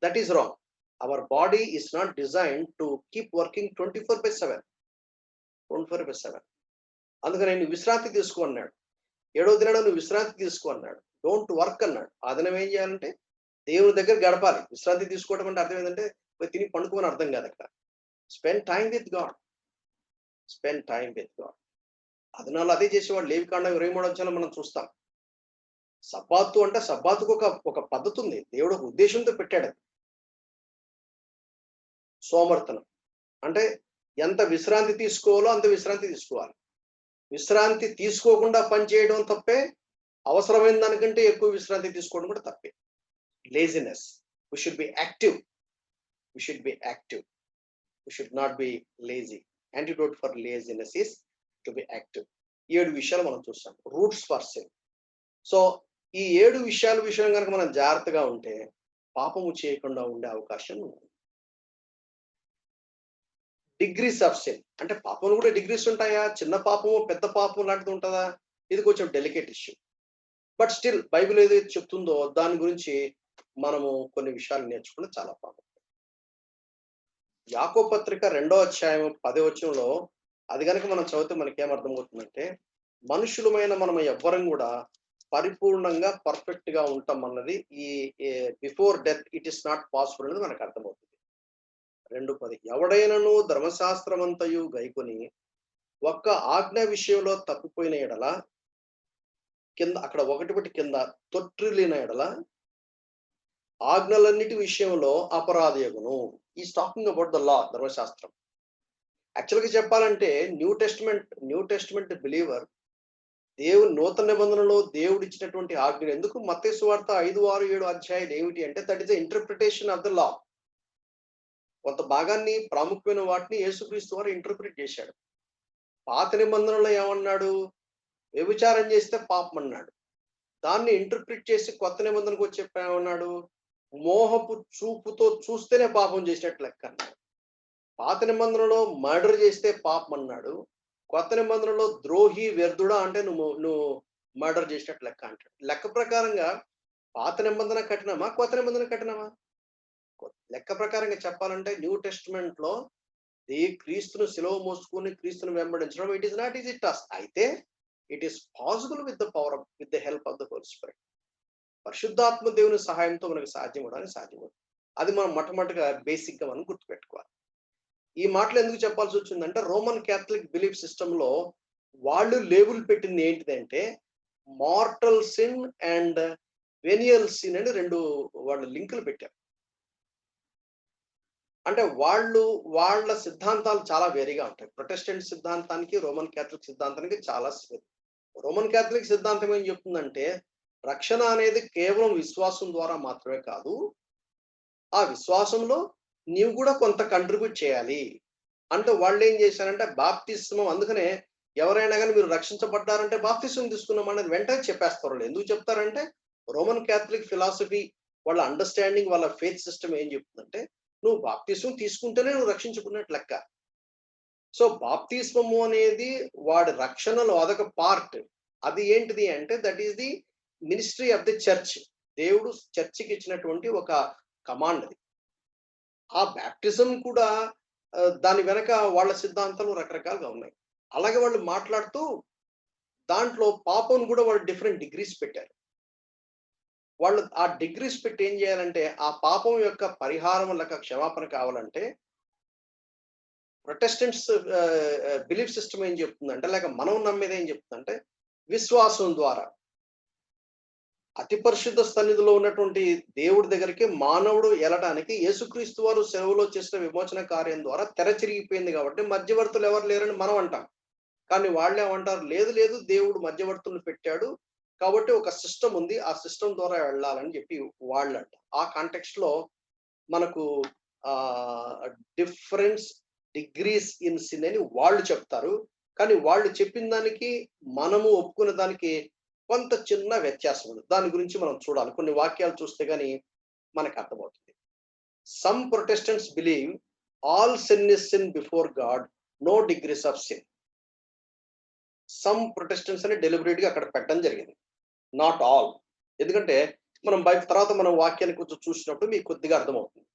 That is wrong. Our body is not design to keep working 24/7. అందుకని నువ్వు విశ్రాంతి తీసుకో అన్నాడు. 7వ దినాన నువ్వు విశ్రాంతి తీసుకో అన్నాడు. డోంట్ వర్క్ అన్నాడు. ఆ దినం ఏం చేయాలంటే దేవుని దగ్గర గడపాలి. విశ్రాంతి తీసుకోవడం అంటే అర్థం ఏంటంటే పోయి తిని పండుకోని అర్థం కాదు అక్కడ. Spend time with God. ఆ దినాల్లో అదే చేసేవాడు. లేవికాండం 23వ అధ్యాయంలో మనం చూస్తాం. సబ్బాతు అంటే సబ్బాతుకు ఒక పద్ధతి ఉంది. దేవుడు ఒక ఉద్దేశంతో పెట్టాడు. సోమర్తనం అంటే ఎంత విశ్రాంతి తీసుకోవాలో అంత విశ్రాంతి తీసుకోవాలి. విశ్రాంతి తీసుకోకుండా పని చేయడం తప్పే. అవసరమైన దానికంటే ఎక్కువ విశ్రాంతి తీసుకోవడం కూడా తప్పే. Laziness. We should be active. We should be active. We should not be lazy. Antidote for laziness is to be active. 7 విషయాలు మనం చూస్తాం. Roots for sin. సో ఈ 7 విషయాల విషయం కనుక మనం జాగ్రత్తగా ఉంటే పాపము చేయకుండా ఉండే అవకాశం ఉంది. డిగ్రీస్ ఆఫ్ సిన్ అంటే పాపంలో కూడా డిగ్రీస్ ఉంటాయా? చిన్న పాపము పెద్ద పాపం లాంటిది ఉంటుందా? ఇది కొంచెం delicate issue. But still Bible ఏదైతే చెప్తుందో దాని గురించి మనము కొన్ని విషయాలు నేర్చుకుని చాలా బాగుంది. యాకోబు పత్రిక 2వ అధ్యాయం 10వ వచనంలో అది కనుక మనం చదివితే మనకేం అర్థమవుతుందంటే, మనుషులమైన మనం ఎవ్వరం కూడా పరిపూర్ణంగా పర్ఫెక్ట్ గా ఉంటాం అన్నది ఈ before death it is not possible అనేది మనకు అర్థమవుతుంది. 2:10 ఎవడైనను ధర్మశాస్త్రమంతయు గైకొని ఒక్క ఆజ్ఞ విషయంలో తప్పిపోయిన ఎడల కింద అక్కడ ఒకటి కింద తొట్టిల్లిన ఎడల ఆజ్ఞలన్నిటి విషయంలో అపరాధయగును. Is talking about the law, ధర్మశాస్త్రం. యాక్చువల్గా చెప్పాలంటే న్యూ టెస్ట్మెంట్ బిలీవర్ నూతన నిబంధనలో దేవుడు ఇచ్చినటువంటి ఆజ్ఞలు ఎందుకు మత్తయి సువార్త 5, 6, 7 అధ్యాయాలు ఏమిటి అంటే that is the interpretation of the law. కొంత భాగాన్ని ప్రాముఖ్యమైన వాటిని యేసుక్రీస్తు వారు ఇంటర్ప్రిట్ చేశాడు. పాత నిబంధనలో ఏమన్నాడు? వ్యభిచారం చేస్తే పాపం అన్నాడు. దాన్ని ఇంటర్ప్రిట్ చేసి కొత్త నిబంధనకు వచ్చి ఏమన్నాడు? మోహపు చూపుతో చూస్తేనే పాపం చేసినట్లు లెక్క అన్నాడు. పాత నిబంధనలో మర్డర్ చేస్తే పాపం అన్నాడు. కొత్త నిబంధనలో ద్రోహి వ్యర్థుడా అంటే నువ్వు మర్డర్ చేసినట్లు లెక్క అంటాడు. లెక్క ప్రకారంగా పాత నిబంధన కఠినమా కొత్త నిబంధన కఠినమా? లెక్క ప్రకారంగా చెప్పాలంటే న్యూ టెస్ట్మెంట్ లో క్రీస్తును సిలువ మోసుకుని క్రీస్తును వెంబడించడం it is not easy task. అయితే it is possible with the help of the holy spirit. పరిశుద్ధాత్మ దేవుని సహాయంతో మనకు సాధ్యం. అది మనం మొట్టమొదటిగా బేసిక్ గా మనం గుర్తుపెట్టుకోవాలి. ఈ మాటలు ఎందుకు చెప్పాల్సి వచ్చిందంటే రోమన్ క్యాథలిక్ బిలీఫ్ సిస్టమ్ లో వాళ్ళు లేబుల్ పెట్టింది ఏంటిదంటే మార్టల్ సిన్ అండ్ వెనియల్ సిన్ అని 2 వాళ్ళు లింకులు పెట్టారు. అంటే వాళ్ళ సిద్ధాంతాలు చాలా వేరేగా ఉంటాయి. ప్రొటెస్టెంట్ సిద్ధాంతానికి రోమన్ క్యాథలిక్ సిద్ధాంతానికి చాలా రోమన్ క్యాథలిక్ సిద్ధాంతం ఏం చెప్తుందంటే రక్షణ అనేది కేవలం విశ్వాసం ద్వారా మాత్రమే కాదు, ఆ విశ్వాసంలో నీవు కూడా కొంత కంట్రిబ్యూట్ చేయాలి. అంటే వాళ్ళు ఏం చేశారంటే బాప్తిస్మం, అందుకనే ఎవరైనా కానీ మీరు రక్షించబడ్డారంటే బాప్తిస్మం తీసుకున్నాం అనేది వెంటనే చెప్పేస్తారు. ఎందుకు చెప్తారంటే రోమన్ క్యాథలిక్ ఫిలాసఫీ, వాళ్ళ అండర్స్టాండింగ్, వాళ్ళ ఫెయిత్ సిస్టమ్ ఏం చెప్తుందంటే నువ్వు బాప్తిస్మం తీసుకుంటేనే నువ్వు రక్షించుకున్నట్టు లెక్క. సో బాప్తిస్మము అనేది వాడి రక్షణలో అదొక పార్ట్. అది ఏంటిది అంటే that is the ministry of the church. దేవుడు చర్చికి ఇచ్చినటువంటి ఒక కమాండ్ అది. ఆ బ్యాప్టిజం కూడా దాని వెనక వాళ్ళ సిద్ధాంతాలు రకరకాలుగా ఉన్నాయి. అలాగే వాళ్ళు మాట్లాడుతూ దాంట్లో పాపం కూడా వాళ్ళు డిఫరెంట్ డిగ్రీస్ పెట్టారు. వాళ్ళు ఆ డిగ్రీస్ పెట్టి ఏం చేయాలంటే ఆ పాపం యొక్క పరిహారం లేక క్షమాపణ కావాలంటే ప్రొటెస్టెంట్స్ బిలీఫ్ సిస్టమ్ ఏం చెప్తుందంటే లేక మనం నమ్మేది ఏం చెప్తుందంటే విశ్వాసం ద్వారా అతి పరిశుద్ధ సన్నిధిలో ఉన్నటువంటి దేవుడి దగ్గరికి మానవుడు వెళ్ళడానికి యేసుక్రీస్తు వారు సెలవులో చేసిన విమోచన కార్యం ద్వారా తెర చిరిగిపోయింది కాబట్టి మధ్యవర్తులు ఎవరు లేరని మనం అంటాం. కానీ వాళ్ళు ఏమంటారు, లేదు దేవుడు మధ్యవర్తులను పెట్టాడు కాబట్టి ఒక సిస్టమ్ ఉంది, ఆ సిస్టమ్ ద్వారా వెళ్ళాలని చెప్పి వాళ్ళు అంటారు. ఆ కాంటెక్స్ట్ లో మనకు డిఫరెన్స్ డిగ్రీస్ ఇన్ సిన్ అని వాళ్ళు చెప్తారు. కానీ వాళ్ళు చెప్పిన దానికి మనము ఒప్పుకునే దానికి కొంత చిన్న వ్యత్యాసం ఉంది. దాని గురించి మనం చూడాలి. కొన్ని వాక్యాలు చూస్తే గానీ మనకు అర్థమవుతుంది. Some Protestants believe all sin is sin before God, no degrees of sin. Some Protestants అని డెలిబరేట్ గా అక్కడ పెట్టడం జరిగింది, నాట్ ఆల్. ఎందుకంటే మనం తర్వాత మనం వాక్యాన్ని కొంచెం చూసినప్పుడు మీకు కొద్దిగా అర్థమవుతుంది.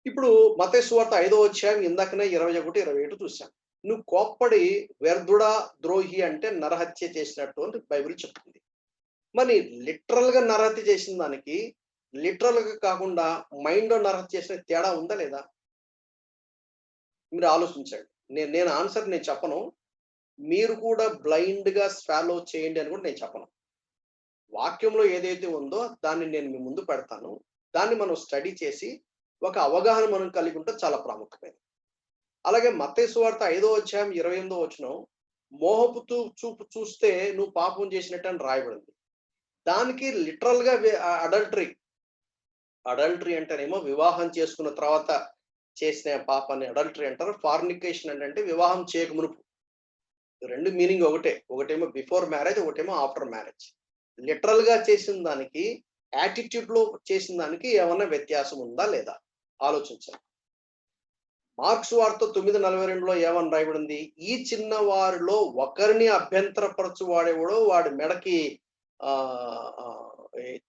ఇప్పుడు మత్తయి సువార్త 5వ అధ్యాయం ఇందాకనే 21, 27 చూశాం. నువ్వు కోప్పడి వ్యర్థుడా ద్రోహి అంటే నరహత్య చేసినట్టు అని బైబిల్ చెప్తుంది. మరి లిటరల్ గా నరహత్య చేసిన దానికి లిటరల్ గా కాకుండా మైండ్ లో నరహత్య చేసిన తేడా ఉందా లేదా? మీరు ఆలోచించండి. నేను ఆన్సర్ నేను చెప్పను. మీరు కూడా బ్లైండ్‌గా స్వాలో చేయండి అని కూడా నేను చెప్పను. వాక్యంలో ఏదైతే ఉందో దాన్ని నేను మీ ముందు పెడతాను. దాన్ని మనం స్టడీ చేసి ఒక అవగాహన మనం కలిగి ఉంటే చాలా ప్రాముఖ్యమైనది. అలాగే మత్తయి సువార్త 5వ అధ్యాయం 28వ వచనం, మోహపు చూపు చూస్తే నువ్వు పాపం చేసినట్టు అని రాయబడింది. దానికి లిటరల్‌గా అడల్టరీ. అడల్టరీ అంటేనేమో వివాహం చేసుకున్న తర్వాత చేసిన పాపాన్ని అడల్టరీ అంటారు. ఫార్నికేషన్ అంటే వివాహం చేయక మునుపు. 2 మీనింగ్ ఒకటే. ఒకటేమో బిఫోర్ మ్యారేజ్, ఒకటేమో ఆఫ్టర్ మ్యారేజ్. లిటరల్‌గా చేసిన దానికి, యాటిట్యూడ్‌లో చేసిన దానికి ఏమన్నా వ్యత్యాసం ఉందా లేదా? ఆలోచించాలి. మార్క్స్ వార్త 9:42లో ఏమని రాయబడింది? ఈ చిన్న వారిలో ఒకరిని అభ్యంతరపరచువాడెవడో వాడి మెడకి ఆహ్, ఆహ్,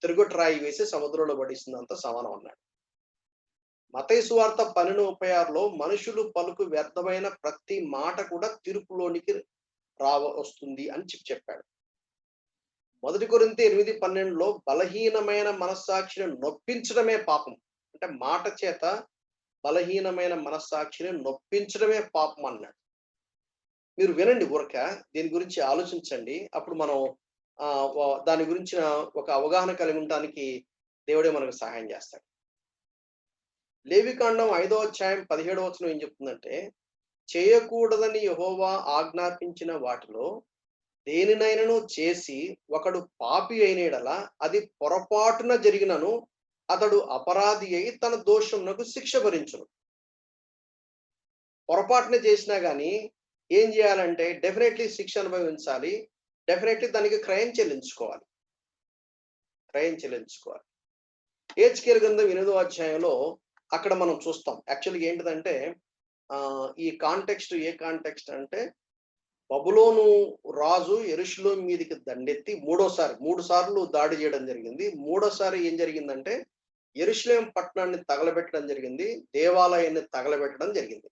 తిరుగటి రాయి వేసి సముద్రంలో పడేసినంత సమానం అన్నాడు. మత్తయి సువార్త 12:36లో మనుషులు పలుకు వ్యర్థమైన ప్రతి మాట కూడా తీర్పులోనికి వస్తుంది అని చెప్పాడు. 1 కొరింథీ 8:12లో బలహీనమైన మనస్సాక్షిని నొప్పించడమే పాపం. అంటే మాట చేత బలహీనమైన మనస్సాక్షిని నొప్పించడమే పాపం అన్నాడు. మీరు వినండి ఊరక, దీని గురించి ఆలోచించండి. అప్పుడు మనం దాని గురించిన ఒక అవగాహన కలిగి ఉండటానికి దేవుడే మనకు సహాయం చేస్తాడు. లేవికాండం 5వ అధ్యాయం 17వ వచనం ఏం చెప్తుందంటే, చేయకూడదని యెహోవా ఆజ్ఞాపించిన వాటిలో దేనినైనను చేసి ఒకడు పాపి అయిన యెడల అది పొరపాటున జరిగినను అతడు అపరాధి అయి తన దోషమునకు శిక్ష భరించును. పొరపాటున చేసినా గాని ఏం చేయాలంటే డెఫినెట్లీ శిక్ష అనుభవించాలి. డెఫినెట్లీ దానికి క్రయం చెల్లించుకోవాలి. యెహెజ్కేలు గ్రంథం 8వ అధ్యాయంలో అక్కడ మనం చూస్తాం. యాక్చువల్‌గా ఏంటిదంటే ఈ ఏ కాంటెక్స్ట్ అంటే బబులోను రాజు యెరూషలేము మీదకి దండెత్తి 3 సార్లు దాడి చేయడం జరిగింది. మూడోసారి ఏం జరిగిందంటే యెరూషలేము పట్టణాన్ని తగలబెట్టడం జరిగింది. దేవాలయాన్ని తగలబెట్టడం జరిగింది.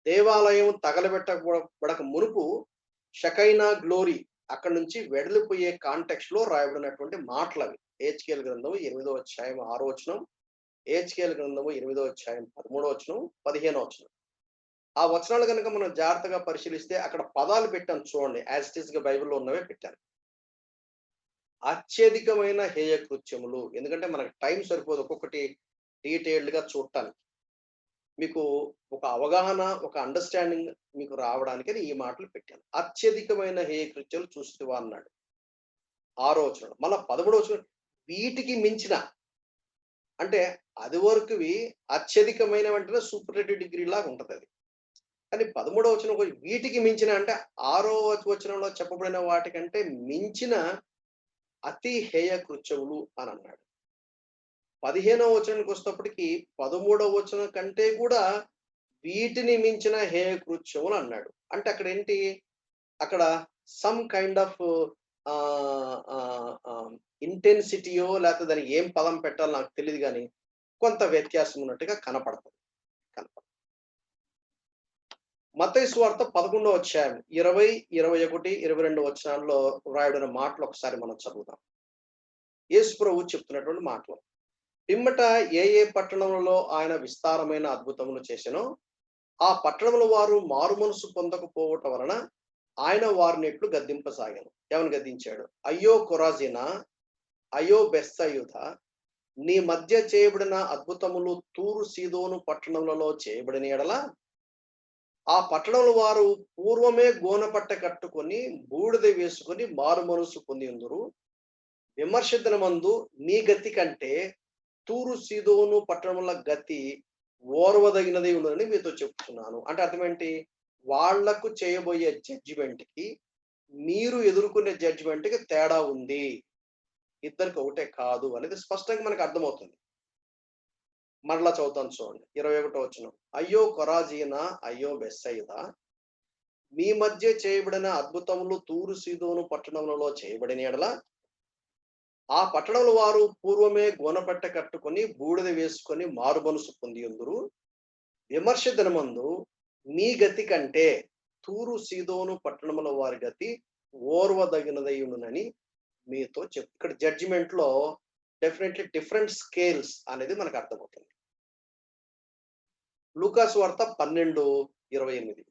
దేవాలయం తగలబెట్టబడక మునుపు షకైనా గ్లోరీ అక్కడి నుంచి వెడలిపోయే కాంటెక్స్ట్‌లో రాయబడినటువంటి మాటలవి. యెహెజ్కేలు గ్రంథం 8వ అధ్యాయం 6వ వచనం, యెహెజ్కేలు గ్రంథము 8వ అధ్యాయం 13వ వచనం, 15వ వచనం. ఆ వచనాలు గనుక మనం జాగ్రత్తగా పరిశీలిస్తే అక్కడ పదాలు పెట్టాను చూడండి. యాజ్ ఇట్ ఈస్‌గా బైబిల్‌లో ఉన్నవే పెట్టాను. అత్యధికమైన హేయ కృత్యములు. ఎందుకంటే మనకు టైం సరిపోదు ఒక్కొక్కటి డీటెయిల్డ్‌గా చూడటానికి. మీకు ఒక అవగాహన, ఒక అండర్‌స్టాండింగ్ మీకు రావడానికని ఈ మాటలు పెట్టాను. అత్యధికమైన హేయ కృత్యాలు చూస్తివా అన్నాడు. 6వ వచనం. మళ్ళా 13వ వచనం, వీటికి మించిన అంటే అది వరకువి అత్యధికమైనవంటేనే సూపర్‌లేటివ్ డిగ్రీ లాగా ఉంటదది. కానీ 13వ వచనం వీటికి మించిన అంటే 6వ వచనంలో చెప్పబడిన వాటికంటే మించిన అతి హేయ కృత్యములు అని అన్నాడు. 15వ వచనానికి వచ్చేటప్పటికి 13వ వచనం కంటే కూడా వీటిని మించిన హేయ కృత్యములు అన్నాడు. అంటే అక్కడ ఏంటి? అక్కడ సమ్ కైండ్ ఆఫ్ ఇంటెన్సిటీయో లేకపోతే దానికి ఏం పదం పెట్టాలో నాకు తెలీదు గానీ కొంత వ్యత్యాసం ఉన్నట్టుగా కనపడుతుంది. మత్తయి సువార్త 11వ అధ్యాయం 20, 21, 22 వచనాల్లో వ్రాయబడిన మాటలు ఒకసారి మనం చదువుదాం. యేసు ప్రభువు చెప్తున్నటువంటి మాటలు. పిమ్మట ఏ పట్టణములలో ఆయన విస్తారమైన అద్భుతములు చేసెనో ఆ పట్టణముల వారు మారుమనసు పొందకపోవటం వలన ఆయన వారిని ఎట్లు గద్దింపసాగాను. ఏమని గద్దించాడు? అయ్యో కొరాజీనా, అయ్యో బెత్సయిదా, నీ మధ్య చేయబడిన అద్భుతములు తూరు సీదోను పట్టణములలో చేయబడిన యెడల ఆ పట్టణంలో వారు పూర్వమే గోనపట్ట కట్టుకొని బూడిద వేసుకొని మారు మనసు పొంది ఉందురు. విమర్శ దినమందు నీ గతి కంటే తూరు సీదోను పట్టణముల గతి ఓర్వదగినది ఉందని మీతో చెప్తున్నాను. అంటే అర్థం ఏంటి? వాళ్లకు చేయబోయే జడ్జిమెంట్‌కి మీరు ఎదుర్కొనే జడ్జిమెంట్‌కి తేడా ఉంది. ఇద్దరికి ఒకటే కాదు అనేది స్పష్టంగా మనకు అర్థమవుతుంది. మరలా చదువుతాను చూడండి. 21వ వచనం. అయ్యో కొరాజీనా, అయ్యో బెత్సయిదా, మీ మధ్య చేయబడిన అద్భుతములు తూరు సీదోను పట్టణములలో చేయబడిన యెడల ఆ పట్టణముల వారు పూర్వమే గోనపట్ట కట్టుకొని బూడిద వేసుకొని మారుమనసు పొంది ఉందురు. విమర్శ దినమందు మీ గతి కంటే తూరు సీదోను పట్టణముల వారి గతి ఓర్వదగినదై ఉండునని మీతో ఇక్కడ జడ్జిమెంట్ లో డెఫినెట్లీ డిఫరెంట్ స్కేల్స్ అనేది మనకు అర్థమవుతుంది. లూకా సువార్త 12:28.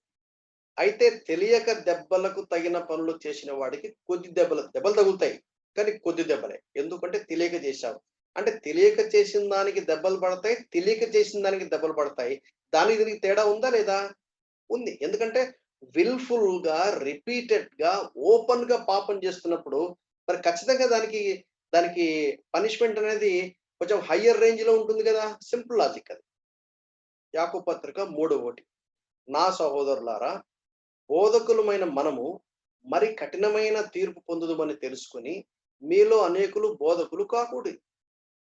అయితే తెలియక దెబ్బలకు తగిన పనులు చేసిన వాడికి కొద్ది దెబ్బలు తగులుతాయి, కానీ కొద్ది దెబ్బలే. ఎందుకంటే తెలియక చేశావు. అంటే తెలియక చేసిన దానికి దెబ్బలు పడతాయి, తెలియక చేసిన దానికి దెబ్బలు పడతాయి. దానికి దీనికి తేడా ఉందా లేదా? ఉంది. ఎందుకంటే విల్‌ఫుల్‌గా, రిపీటెడ్‌గా, ఓపెన్‌గా పాపం చేస్తున్నప్పుడు మరి ఖచ్చితంగా దానికి పనిష్మెంట్ అనేది కొంచెం హయ్యర్ రేంజ్‌లో ఉంటుంది కదా! సింపుల్ లాజిక్ అది. యాకోబు పత్రిక 3:1 నా సహోదరులారా, బోధకులమైన మనము మరి కఠినమైన తీర్పు పొందుదుమని తెలుసుకొని మీలో అనేకులు బోధకులు కాకూడదు.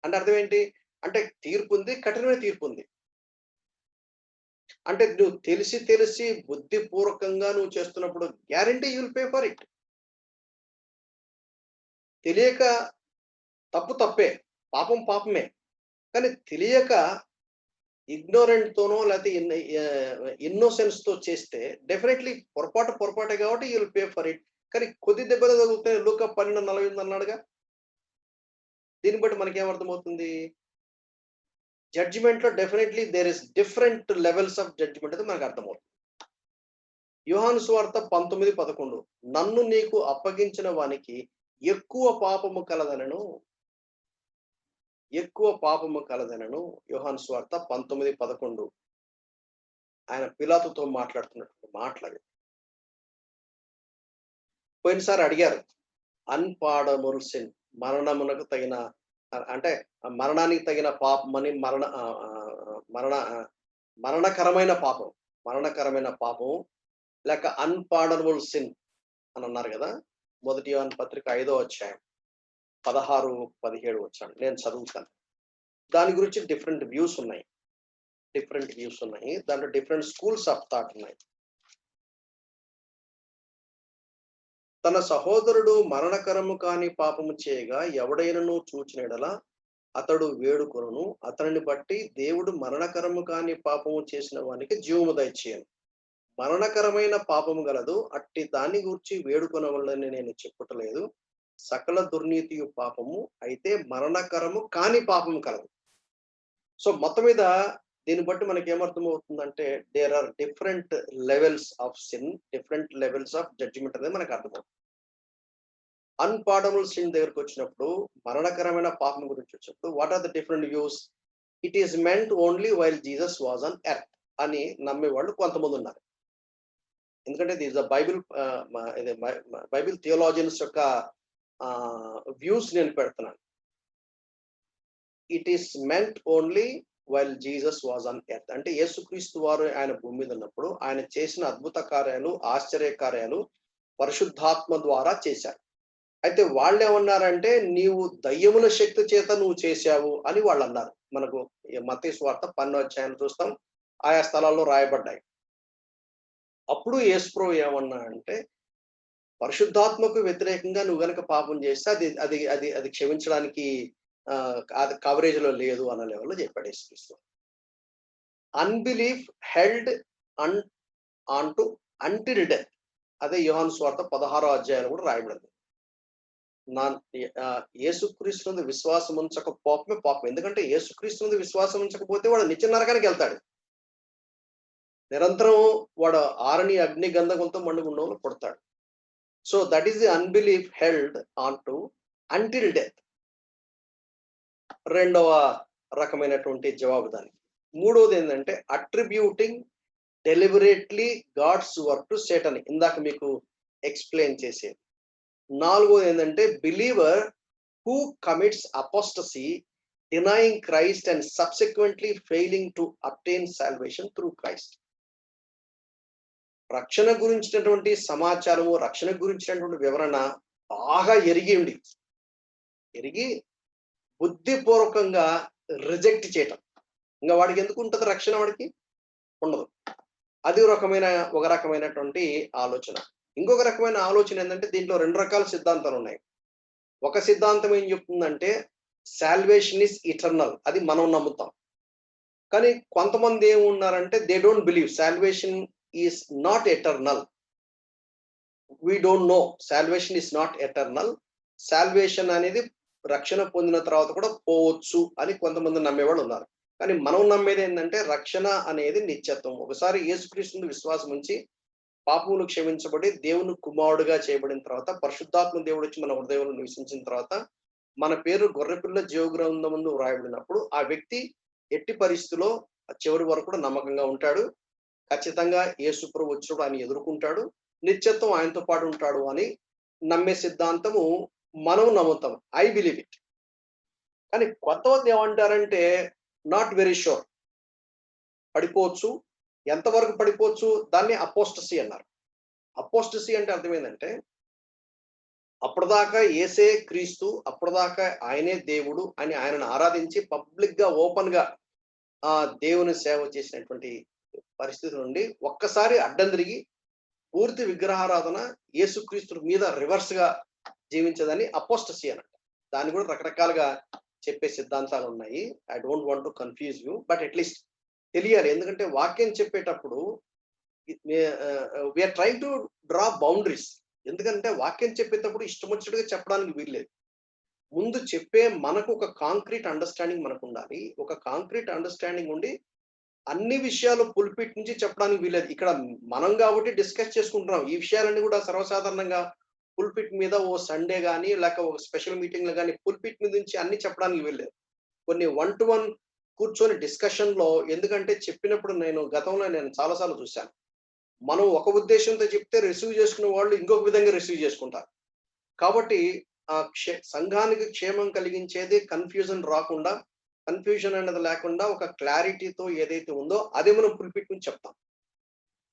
అంటే అర్థం ఏంటి? అంటే తీర్పుంది, కఠినమైన తీర్పుంది. అంటే నువ్వు తెలిసి బుద్ధిపూర్వకంగా నువ్వు చేస్తున్నప్పుడు guarantee you will pay for it. తెలియక తప్పే. పాపం పాపమే. కానీ తెలియక ఇగ్నోరెంట్‌తోనో లేతే ఇన్నోసెన్స్‌తో చేస్తే డెఫినైట్‌లీ పొరపాటే కాబట్టి you will pay for it. కానీ కొద్ది దెబ్బలు తగులుతాయి. లూకా 12:48 అన్నాడుగా. దీన్ని బట్టి మనకేమర్థమవుతుంది? జడ్జిమెంట్‌లో definitely there is different levels of judgement అనేది మనకు అర్థమవుతుంది. యోహాను సువార్త 19:11 నన్ను నీకు అప్పగించిన వానికి ఎక్కువ పాపము కలదనెను. యోహాను సువార్త 19:11 ఆయన పిలాతుతో మాట్లాడుతున్నటువంటి మాటలవి. పోయినసారి అడిగారు అన్‌పార్డనబుల్ సిన్ మరణమునకు తగిన అంటే మరణానికి తగిన పాపమని మరణకరమైన పాపం లేక అన్‌పార్డనబుల్ సిన్ అని అన్నారు కదా! మొదటి యోహాను పత్రిక 5వ అధ్యాయం 16, 17 వచనాలు నేను చదువుతాను. దాని గురించి డిఫరెంట్ వ్యూస్ ఉన్నాయి. దాంట్లో డిఫరెంట్ స్కూల్స్ ఆఫ్ థాట్ ఉన్నాయి. తన సహోదరుడు మరణకరము కాని పాపము చేయగా ఎవడైనను చూచిన యెడల అతడు వేడుకొనును. అతనిని బట్టి దేవుడు మరణకరము కాని పాపము చేసిన వానికి జీవము దయచేయను. మరణకరమైన పాపము గలదు, అట్టి దాన్ని గూర్చి వేడుకొనవలెనని నేను చెప్పుటలేదు. సకల దుర్నీతియు పాపము, అయితే మరణకరము కాని పాపము కలదు. సో మొత్తం మీద దీన్ని బట్టి మనకి ఏమర్థమవుతుందంటే there are different levels of sin, different levels of judgement అనేది మనకు అర్థమవుతుంది. అన్‌పార్డనబుల్ సిన్ దగ్గరికి వచ్చినప్పుడు, మరణకరమైన పాపం గురించి వచ్చినప్పుడు what are the different views? It is meant only while Jesus was on earth అని నమ్మేవాళ్ళు కొంతమంది ఉన్నారు. ఎందుకంటే ఇది బైబిల్ థియోలాజియన్స్ యొక్క వ్యూస్ నేను పెడుతున్నాను. It is meant only while Jesus was on earth అంటే యేసుక్రీస్తు వారు ఆయన భూమి మీద ఉన్నప్పుడు ఆయన చేసిన అద్భుత కార్యాలు, ఆశ్చర్య కార్యాలు పరిశుద్ధాత్మ ద్వారా చేశారు. అయితే వాళ్ళు ఏమన్నారంటే నీవు దయ్యముల శక్తి చేత నువ్వు చేశావు అని వాళ్ళు అన్నారు. మనకు మత్తయి సువార్త 12వ అధ్యాయం చూస్తాం, ఆయా స్థలాల్లో రాయబడ్డాయి. అప్పుడు యేసుప్రభు ఏమన్నాడంటే పరిశుద్ధాత్మకు వ్యతిరేకంగా నువ్వు గనక పాపం చేస్తే అది అది అది అది క్షమించడానికి కవరేజ్ లో లేదు అన్న లెవెల్లో చెప్పాడు యేసుక్రీస్తు. Unbelief held on to until death. అదే యోహాను సువార్త 16వ అధ్యాయంలో కూడా రాయబడింది. యేసుక్రీస్తు విశ్వాసం ఉంచకపోవడమే పాపం. ఎందుకంటే యేసుక్రీస్తు విశ్వాసం ఉంచకపోతే వాడు నిత్య నరకానికి వెళ్తాడు. నిరంతరం వాడు ఆరని అగ్ని గంధకంతో మండుగుండంలో పుడతాడు. So that is the unbelief held on to until death. రెండవ రకమైనటువంటి జవాబు దానికి. మూడవది ఏంటంటే attributing deliberately God's work to Satan. ఇందాక మీకు ఎక్స్ప్లెయిన్ చేసేది. నాలుగోది ఏంటంటే believer who commits apostasy, denying Christ and subsequently failing to obtain salvation through Christ. రక్షణ గురించినటువంటి సమాచారము, రక్షణ గురించినటువంటి వివరణ బాగా ఎరిగి బుద్ధిపూర్వకంగా రిజెక్ట్ చేయటం. ఇంకా వాడికి ఎందుకు ఉంటుంది రక్షణ? వాడికి ఉండదు. అది ఒక రకమైనటువంటి ఆలోచన. ఇంకొక రకమైన ఆలోచన ఏంటంటే దీంట్లో రెండు రకాల సిద్ధాంతాలు ఉన్నాయి. ఒక సిద్ధాంతం ఏం చెప్తుందంటే సాల్వేషన్ ఇస్ ఇటర్నల్, అది మనం నమ్ముతాం. కానీ కొంతమంది ఏమున్నారంటే they don't believe salvation is not eternal. We don't know salvation is not eternal. Salvation అనేది రక్షణ పొందిన తర్వాత కూడా పోవచ్చు అని కొంతమంది నమ్మేవాళ్ళు ఉన్నారు. కానీ మనం నమ్మేది ఏంటంటే రక్షణ అనేది నిత్యత్వం. ఒకసారి యేసుక్రీస్తు విశ్వాసం ఉంచి పాపములు క్షమించబడి దేవుని కుమారుడుగా చేయబడిన తర్వాత, పరిశుద్ధాత్మ దేవుడు వచ్చి మన హృదయంలో నివసించిన తర్వాత, మన పేరు గొర్రెపిల్ల జీవగ్రంథమందు వ్రాయబడినప్పుడు ఆ వ్యక్తి ఎట్టి పరిస్థితిలో చివరి వరకు కూడా నమ్మకంగా ఉంటాడు. ఖచ్చితంగా యేసు ప్రభు వచ్చినప్పుడు ఆయన ఎదుర్కొంటాడు. నిత్యత్వం ఆయనతో పాటు ఉంటాడు అని నమ్మే సిద్ధాంతము మనం నమ్ముతాం. I believe it. కానీ కొంతమంది ఏమంటారంటే నాట్ వెరీ ష్యూర్. పడిపోవచ్చు. ఎంతవరకు పడిపోవచ్చు? దాన్ని అపోస్టసీ అన్నారు. అపోస్టసీ అంటే అర్థం ఏంటంటే, అప్పటిదాకా యేసే క్రీస్తు, అప్పటిదాకా ఆయనే దేవుడు అని ఆయనను ఆరాధించి పబ్లిక్‌గా, ఓపెన్‌గా దేవుని సేవ చేసినటువంటి పరిస్థితి నుండి ఒక్కసారి అడ్డం తిరిగి పూర్తి విగ్రహారాధన యేసుక్రీస్తు మీద రివర్స్‌గా జీవించదని అపోస్టసీ అనంట. దాన్ని కూడా రకరకాలుగా చెప్పే సిద్ధాంతాలు ఉన్నాయి. I don't want to confuse you. But at least తెలియాలి. ఎందుకంటే వాక్యం చెప్పేటప్పుడు we are trying to draw boundaries. ఎందుకంటే వాక్యం చెప్పేటప్పుడు ఇష్టం వచ్చినట్టుగా చెప్పడానికి వీల్లేదు. ముందు చెప్పే మనకు ఒక కాంక్రీట్ అండర్‌స్టాండింగ్ మనకుండాలి. ఒక కాంక్రీట్ అండర్‌స్టాండింగ్ ఉండి అన్ని విషయాలు పుల్పిట్ నుంచి చెప్పడానికి వీల్లేదు. ఇక్కడ మనం కాబట్టి డిస్కస్ చేసుకుంటున్నాం. ఈ విషయాలన్నీ కూడా సర్వసాధారణంగా పుల్పిట్ మీద ఓ సండే గాని, లేక ఒక స్పెషల్ మీటింగ్‌లో గాని పుల్పిట్ మీద నుంచి అన్ని చెప్పడానికి వీల్లేదు. కొన్ని 1 to 1 కూర్చొని డిస్కషన్‌లో, ఎందుకంటే చెప్పినప్పుడు గతంలో నేను చాలా సార్లు చూశాను. మనం ఒక ఉద్దేశంతో చెప్తే రిసీవ్ చేసుకునే వాళ్ళు ఇంకొక విధంగా రిసీవ్ చేసుకుంటారు. కాబట్టి సంఘానికి క్షేమం కలిగించేది కన్‌ఫ్యూజన్ రాకుండా, కన్‌ఫ్యూజన్ అనేది లేకుండా ఒక క్లారిటీతో ఏదైతే ఉందో అదే మనం పుల్పిట్ నుంచి చెప్తాం.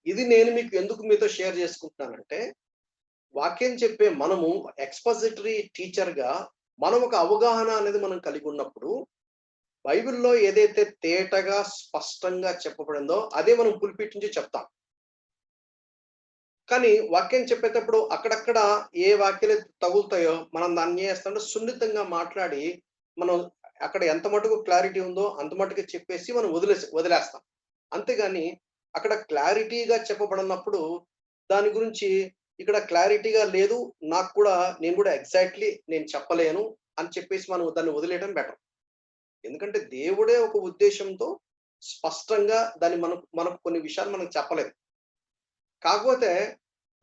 ఇది నేను మీకు ఎందుకు మీతో షేర్ చేసుకుంటున్నానంటే, వాక్యం చెప్పే మనము ఎక్స్‌పోజిటరీ టీచర్‌గా మనం ఒక అవగాహన అనేది మనం కలిగి ఉన్నప్పుడు, బైబిల్‌లో ఏదైతే తేటగా, స్పష్టంగా చెప్పబడిందో అదే మనం పుల్పిట్ నుంచి చెప్తాం. కానీ వాక్యం చెప్పేటప్పుడు అక్కడక్కడ ఏ వాక్యాలు తగులుతాయో మనం దాన్ని ఏం చేస్తామంటే సున్నితంగా మాట్లాడి, మనం అక్కడ ఎంత మటుకు క్లారిటీ ఉందో అంత మటుకు చెప్పేసి మనం వదిలేస్తాం. అంతేగాని అక్కడ క్లారిటీగా చెప్పబడినప్పుడు దాని గురించి ఇక్కడ క్లారిటీగా లేదు, నేను కూడా ఎగ్జాక్ట్‌లీ నేను చెప్పలేను అని చెప్పేసి మనం దాన్ని వదిలేయడం బెటర్. ఎందుకంటే దేవుడే ఒక ఉద్దేశంతో స్పష్టంగా దాన్ని మనకు కొన్ని విషయాలు మనకు చెప్పలేదు. కాకపోతే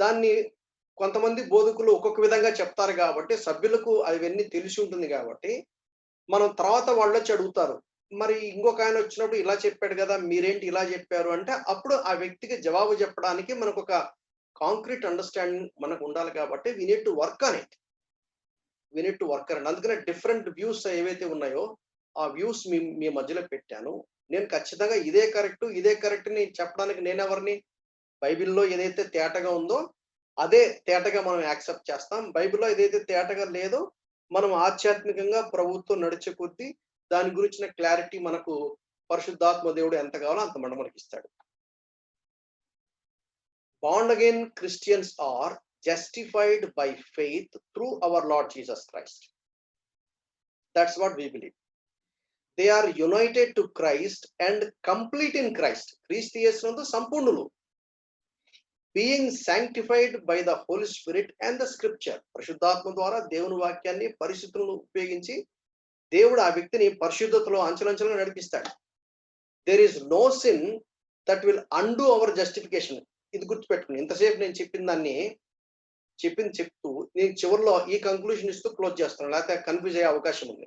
దాన్ని కొంతమంది బోధకులు ఒక్కొక్క విధంగా చెప్తారు కాబట్టి, సభ్యులకు అవన్నీ తెలిసి ఉంటుంది కాబట్టి, మనం తర్వాత వాళ్ళొచ్చి అడుగుతారు. మరి ఇంకొక ఆయన వచ్చినప్పుడు ఇలా చెప్పాడు కదా! మీరేంటి ఇలా చెప్పారు అంటే, అప్పుడు ఆ వ్యక్తికి జవాబు చెప్పడానికి మనకొక కాంక్రీట్ అండర్‌స్టాండింగ్ మనకుండాలి కాబట్టి, we need to work on it. We need to work on it. అందుకనే డిఫరెంట్ వ్యూస్ ఏవైతే ఉన్నాయో, ఆ వ్యూస్ మీ మధ్యలో పెట్టాను. నేను ఖచ్చితంగా ఇదే కరెక్ట్ అని చెప్పడానికి నేనెవరిని? బైబిల్‌లో ఏదైతే తేటగా ఉందో అదే తేటగా మనం యాక్సెప్ట్ చేస్తాం. బైబిల్‌లో ఏదైతే తేటగా లేదో మనం ఆధ్యాత్మికంగా ప్రభువుతో నడిచే కొద్దీ దాని గురించిన క్లారిటీ మనకు పరిశుద్ధాత్మ దేవుడు ఎంత కావాలో అంత మనకిస్తాడు. Born again Christians are justified by faith through our Lord Jesus Christ. That's what we believe. They are united to Christ and complete in Christ. Kristu యేసునందు సంపూర్ణులు. Being sanctified by the holy spirit and the scripture. పరిశుద్ధాత్మ ద్వారా దేవుని వాక్యాన్ని, పరిస్థితులను ఉపయోగించి దేవుడు ఆ వ్యక్తిని పరిశుద్ధతలో అంచెలంచెలుగా నడిపిస్తాడు. There is no sin that will undo our justification. ఇది గుర్తుపెట్టుకుని ఇంతసేపు నేను చెప్తూ నేను చివరిలో ఈ కంక్లూజన్ ఇస్తూ క్లోజ్ చేస్తాను, లేకపోతే కన్ఫ్యూజ్ అయ్యే అవకాశం ఉంది.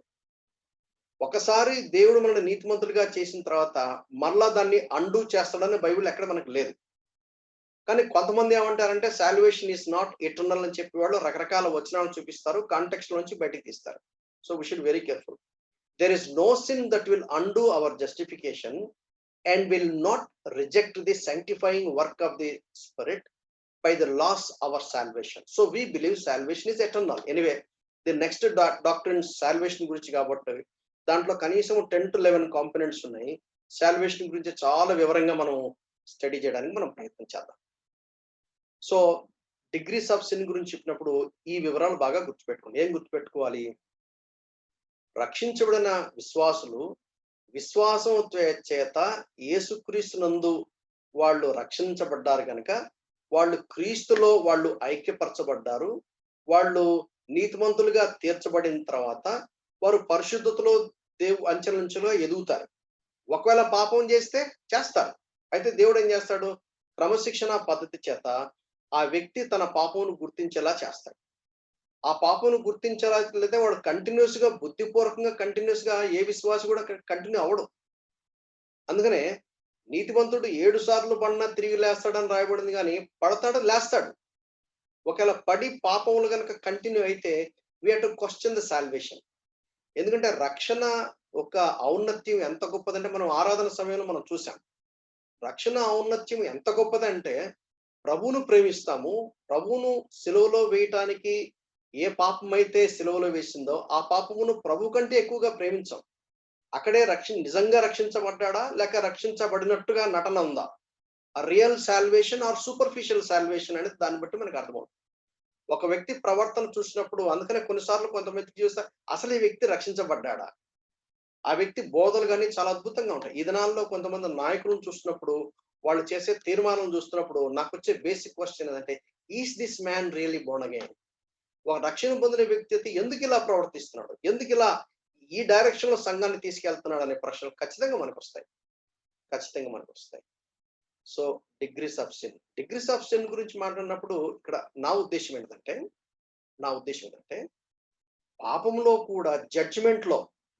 ఒకసారి దేవుడు మనల్ని నీతిమంతులుగా చేసిన తర్వాత మరలా దాన్ని అండూ చేస్తాడని బైబిల్ ఎక్కడ మనకు లేదు. కానీ కొంతమంది ఏమంటారంటే సాల్వేషన్ ఈస్ నాట్ ఎటర్నల్ అని చెప్పేవాళ్ళు రకరకాల వచనాలను చూపిస్తారు, కాంటెక్స్ట్ నుంచి బయటికి తీస్తారు. So we should very careful. There is no sin that will undo our justification and will not reject the sanctifying work of the spirit by the loss our salvation. So we believe salvation is eternal. Anyway the next doctrine salvation గురించి కాబట్టి దాంట్లో కనీసం 10 to 11 కాంపోనెంట్స్ ఉన్నాయి. సాల్వేషన్ గురించి చాలా వివరంగా మనం స్టడీ చేయడానికి మనం ప్రయత్నం చేద్దాం. సో డిగ్రీస్ ఆఫ్ సిన్ గురించి చెప్పినప్పుడు ఈ వివరాలు బాగా గుర్తుపెట్టుకోండి. ఏం గుర్తుపెట్టుకోవాలి? రక్షించబడిన విశ్వాసులు విశ్వాసం చేత యేసుక్రీస్తునందు వాళ్ళు రక్షించబడ్డారు కనుక వాళ్ళు క్రీస్తులో వాళ్ళు ఐక్యపరచబడ్డారు. వాళ్ళు నీతిమంతులుగా తీర్చబడిన తర్వాత వారు పరిశుద్ధతలో అంచెలంచెలుగా ఎదుగుతారు. ఒకవేళ పాపం చేస్తారు. అయితే దేవుడు ఏం చేస్తాడు? క్రమశిక్షణ పద్ధతి చేత ఆ వ్యక్తి తన పాపమును గుర్తించేలా చేస్తాడు. ఆ పాపమును గుర్తించేలా లేతే వాడు కంటిన్యూస్‌గా బుద్ధిపూర్వకంగా కంటిన్యూస్‌గా ఏ విశ్వాసి కూడా కంటిన్యూ అవ్వడు. అందుకనే నీతిమంతుడు 7 సార్లు పడినా తిరిగి లేస్తాడని రాయబడింది గానీ, పడతాడు, లేస్తాడు. ఒకవేళ పడి పాపములు గనక కంటిన్యూ అయితే we have to question the salvation. ఎందుకంటే రక్షణ ఒక ఔన్నత్యం ఎంత గొప్పదంటే మనం ఆరాధన సమయంలో మనం చూసాం. రక్షణ ఔన్నత్యం ఎంత గొప్పదంటే ప్రభువును ప్రేమిస్తాము. ప్రభువును సిలువలో వేయటానికి ఏ పాపమైతే సిలువలో వేసిందో ఆ పాపమును ప్రభువు కంటే ఎక్కువగా ప్రేమించం. అక్కడే నిజంగా రక్షించబడ్డాడా? లేక రక్షించబడినట్టుగా నటన ఉందా? ఆ real salvation or superficial salvation అనేది దాన్ని బట్టి మనకు అర్థమవుతుంది. ఒక వ్యక్తి ప్రవర్తన చూసినప్పుడు అందుకనే కొన్నిసార్లు కొంతమంది చూస్తే అసలు ఈ వ్యక్తి రక్షించబడ్డాడా? ఆ వ్యక్తి బోధలు గాని చాలా అద్భుతంగా ఉంటాయి. ఈ దినాల్లో కొంతమంది నాయకులను చూసినప్పుడు, వాళ్ళు చేసే తీర్మానం చూస్తున్నప్పుడు నాకొచ్చే బేసిక్ క్వెషన్ ఏంటంటే, is this man really Born again? ఒక రక్షణ పొందిన వ్యక్తి అయితే ఎందుకిలా ప్రవర్తిస్తున్నాడు? ఎందుకిలా ఈ డైరెక్షన్‌లో సంఘాన్ని తీసుకెళ్తున్నాడు అనే ప్రశ్నలు ఖచ్చితంగా మనకొస్తాయి. ఖచ్చితంగా మనకొస్తాయి. So, degrees of sin. Degrees of sin గురించి మాట్లాడినప్పుడు ఇక్కడ నా ఉద్దేశ్యం ఏంటంటే, నా ఉద్దేశ్యం ఏంటంటే, పాపంలో కూడా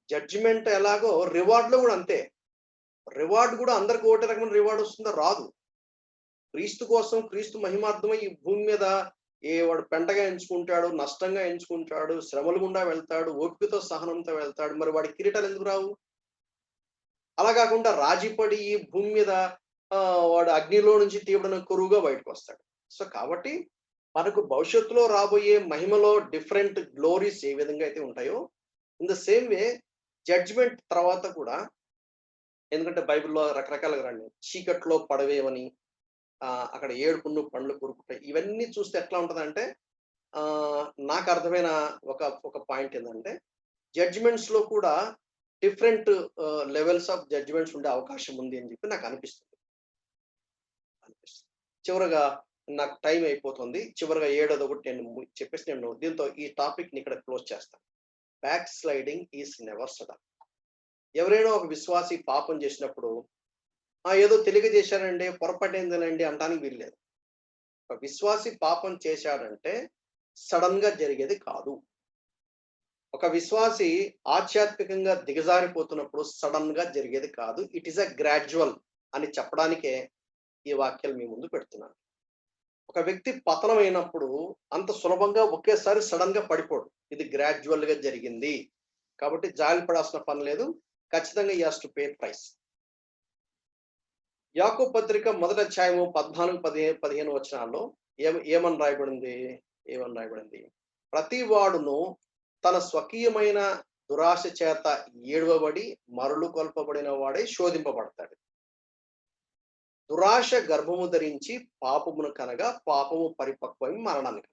జడ్జిమెంట్ ఎలాగో రివార్డ్‌లో కూడా అంతే. రివార్డ్ కూడా అందరికి ఒకటే రకమైన రివార్డ్ వస్తుందా? రాదు. క్రీస్తు కోసం, క్రీస్తు మహిమార్థమై ఈ భూమి మీద వాడు పెంటగా ఎంచుకుంటాడు, నష్టంగా ఎంచుకుంటాడు, శ్రమల గుండా వెళ్తాడు, ఓపికతో సహనంతో వెళ్తాడు. మరి వాడికి కిరీటాలు ఎందుకు రావు? అలా కాకుండా రాజీపడి ఈ భూమి మీద వాడు అగ్నిలో నుంచి తీవ్రమైన కొరువుగా బయటకొస్తాడు. సో, కాబట్టి మనకు భవిష్యత్తులో రాబోయే మహిమలో డిఫరెంట్ గ్లోరీస్ ఏ విధంగా అయితే ఉంటాయో, in the same way judgement తర్వాత కూడా ఎందుకంటే బైబిల్‌లో రకరకాలుగా రండి. చీకట్లో పడవేయమని, అక్కడ ఏడుపును పండ్లు కొరుకుతాయి. ఇవన్నీ చూస్తే ఎట్లా ఉంటదంటే నాకు అర్థమైన ఒక ఒక పాయింట్ ఏందంటే, జడ్జ్‌మెంట్స్‌లో కూడా డిఫరెంట్ లెవెల్స్ ఆఫ్ జడ్జ్‌మెంట్స్ ఉండే అవకాశం ఉంది అని చెప్పి నాకు అనిపిస్తుంది. చివరగా నాకు టైం అయిపోతుంది. చివరగా ఏడోదొకటి చెప్పేసి నేను దీంతో ఈ టాపిక్‌ని ఇక్కడ క్లోజ్ చేస్తాను. Back sliding is never sudden. ఎవరైనా ఒక విశ్వాసి పాపం చేసినప్పుడు, ఏదో తెలియక చేశానండి, పొరపాటైందేనండి అనటానికి వీల్లేదు. ఒక విశ్వాసి పాపం చేశాడంటే సడన్‌గా జరిగేది కాదు. ఒక విశ్వాసి ఆధ్యాత్మికంగా దిగజారిపోతున్నప్పుడు సడన్‌గా జరిగేది కాదు. ఇట్ ఈస్ ఎ గ్రాడ్యువల్ అని చెప్పడానికే ఈ వాక్యాలు మీ ముందు పెడుతున్నాను. ఒక వ్యక్తి పతనమైనప్పుడు అంత సులభంగా ఒకేసారి సడన్‌గా పడిపోడు. ఇది గ్రాడ్యువల్‌గా జరిగింది. కాబట్టి జాలిపడాల్సిన పని లేదు. ఖచ్చితంగా he has to pay price. యాకోబు పత్రిక మొదటి అధ్యాయము 14, 15 వచనాల్లో ఏమని రాయబడింది? ఏమని రాయబడింది? ప్రతి వాడును తన స్వకీయమైన దురాశ చేత ఏడవబడి మరలు కొల్పబడిన వాడే శోధింపబడతాడు. దురాశ గర్భము ధరించి పాపమును కనగా పాపము పరిపక్వమై మరణానికి.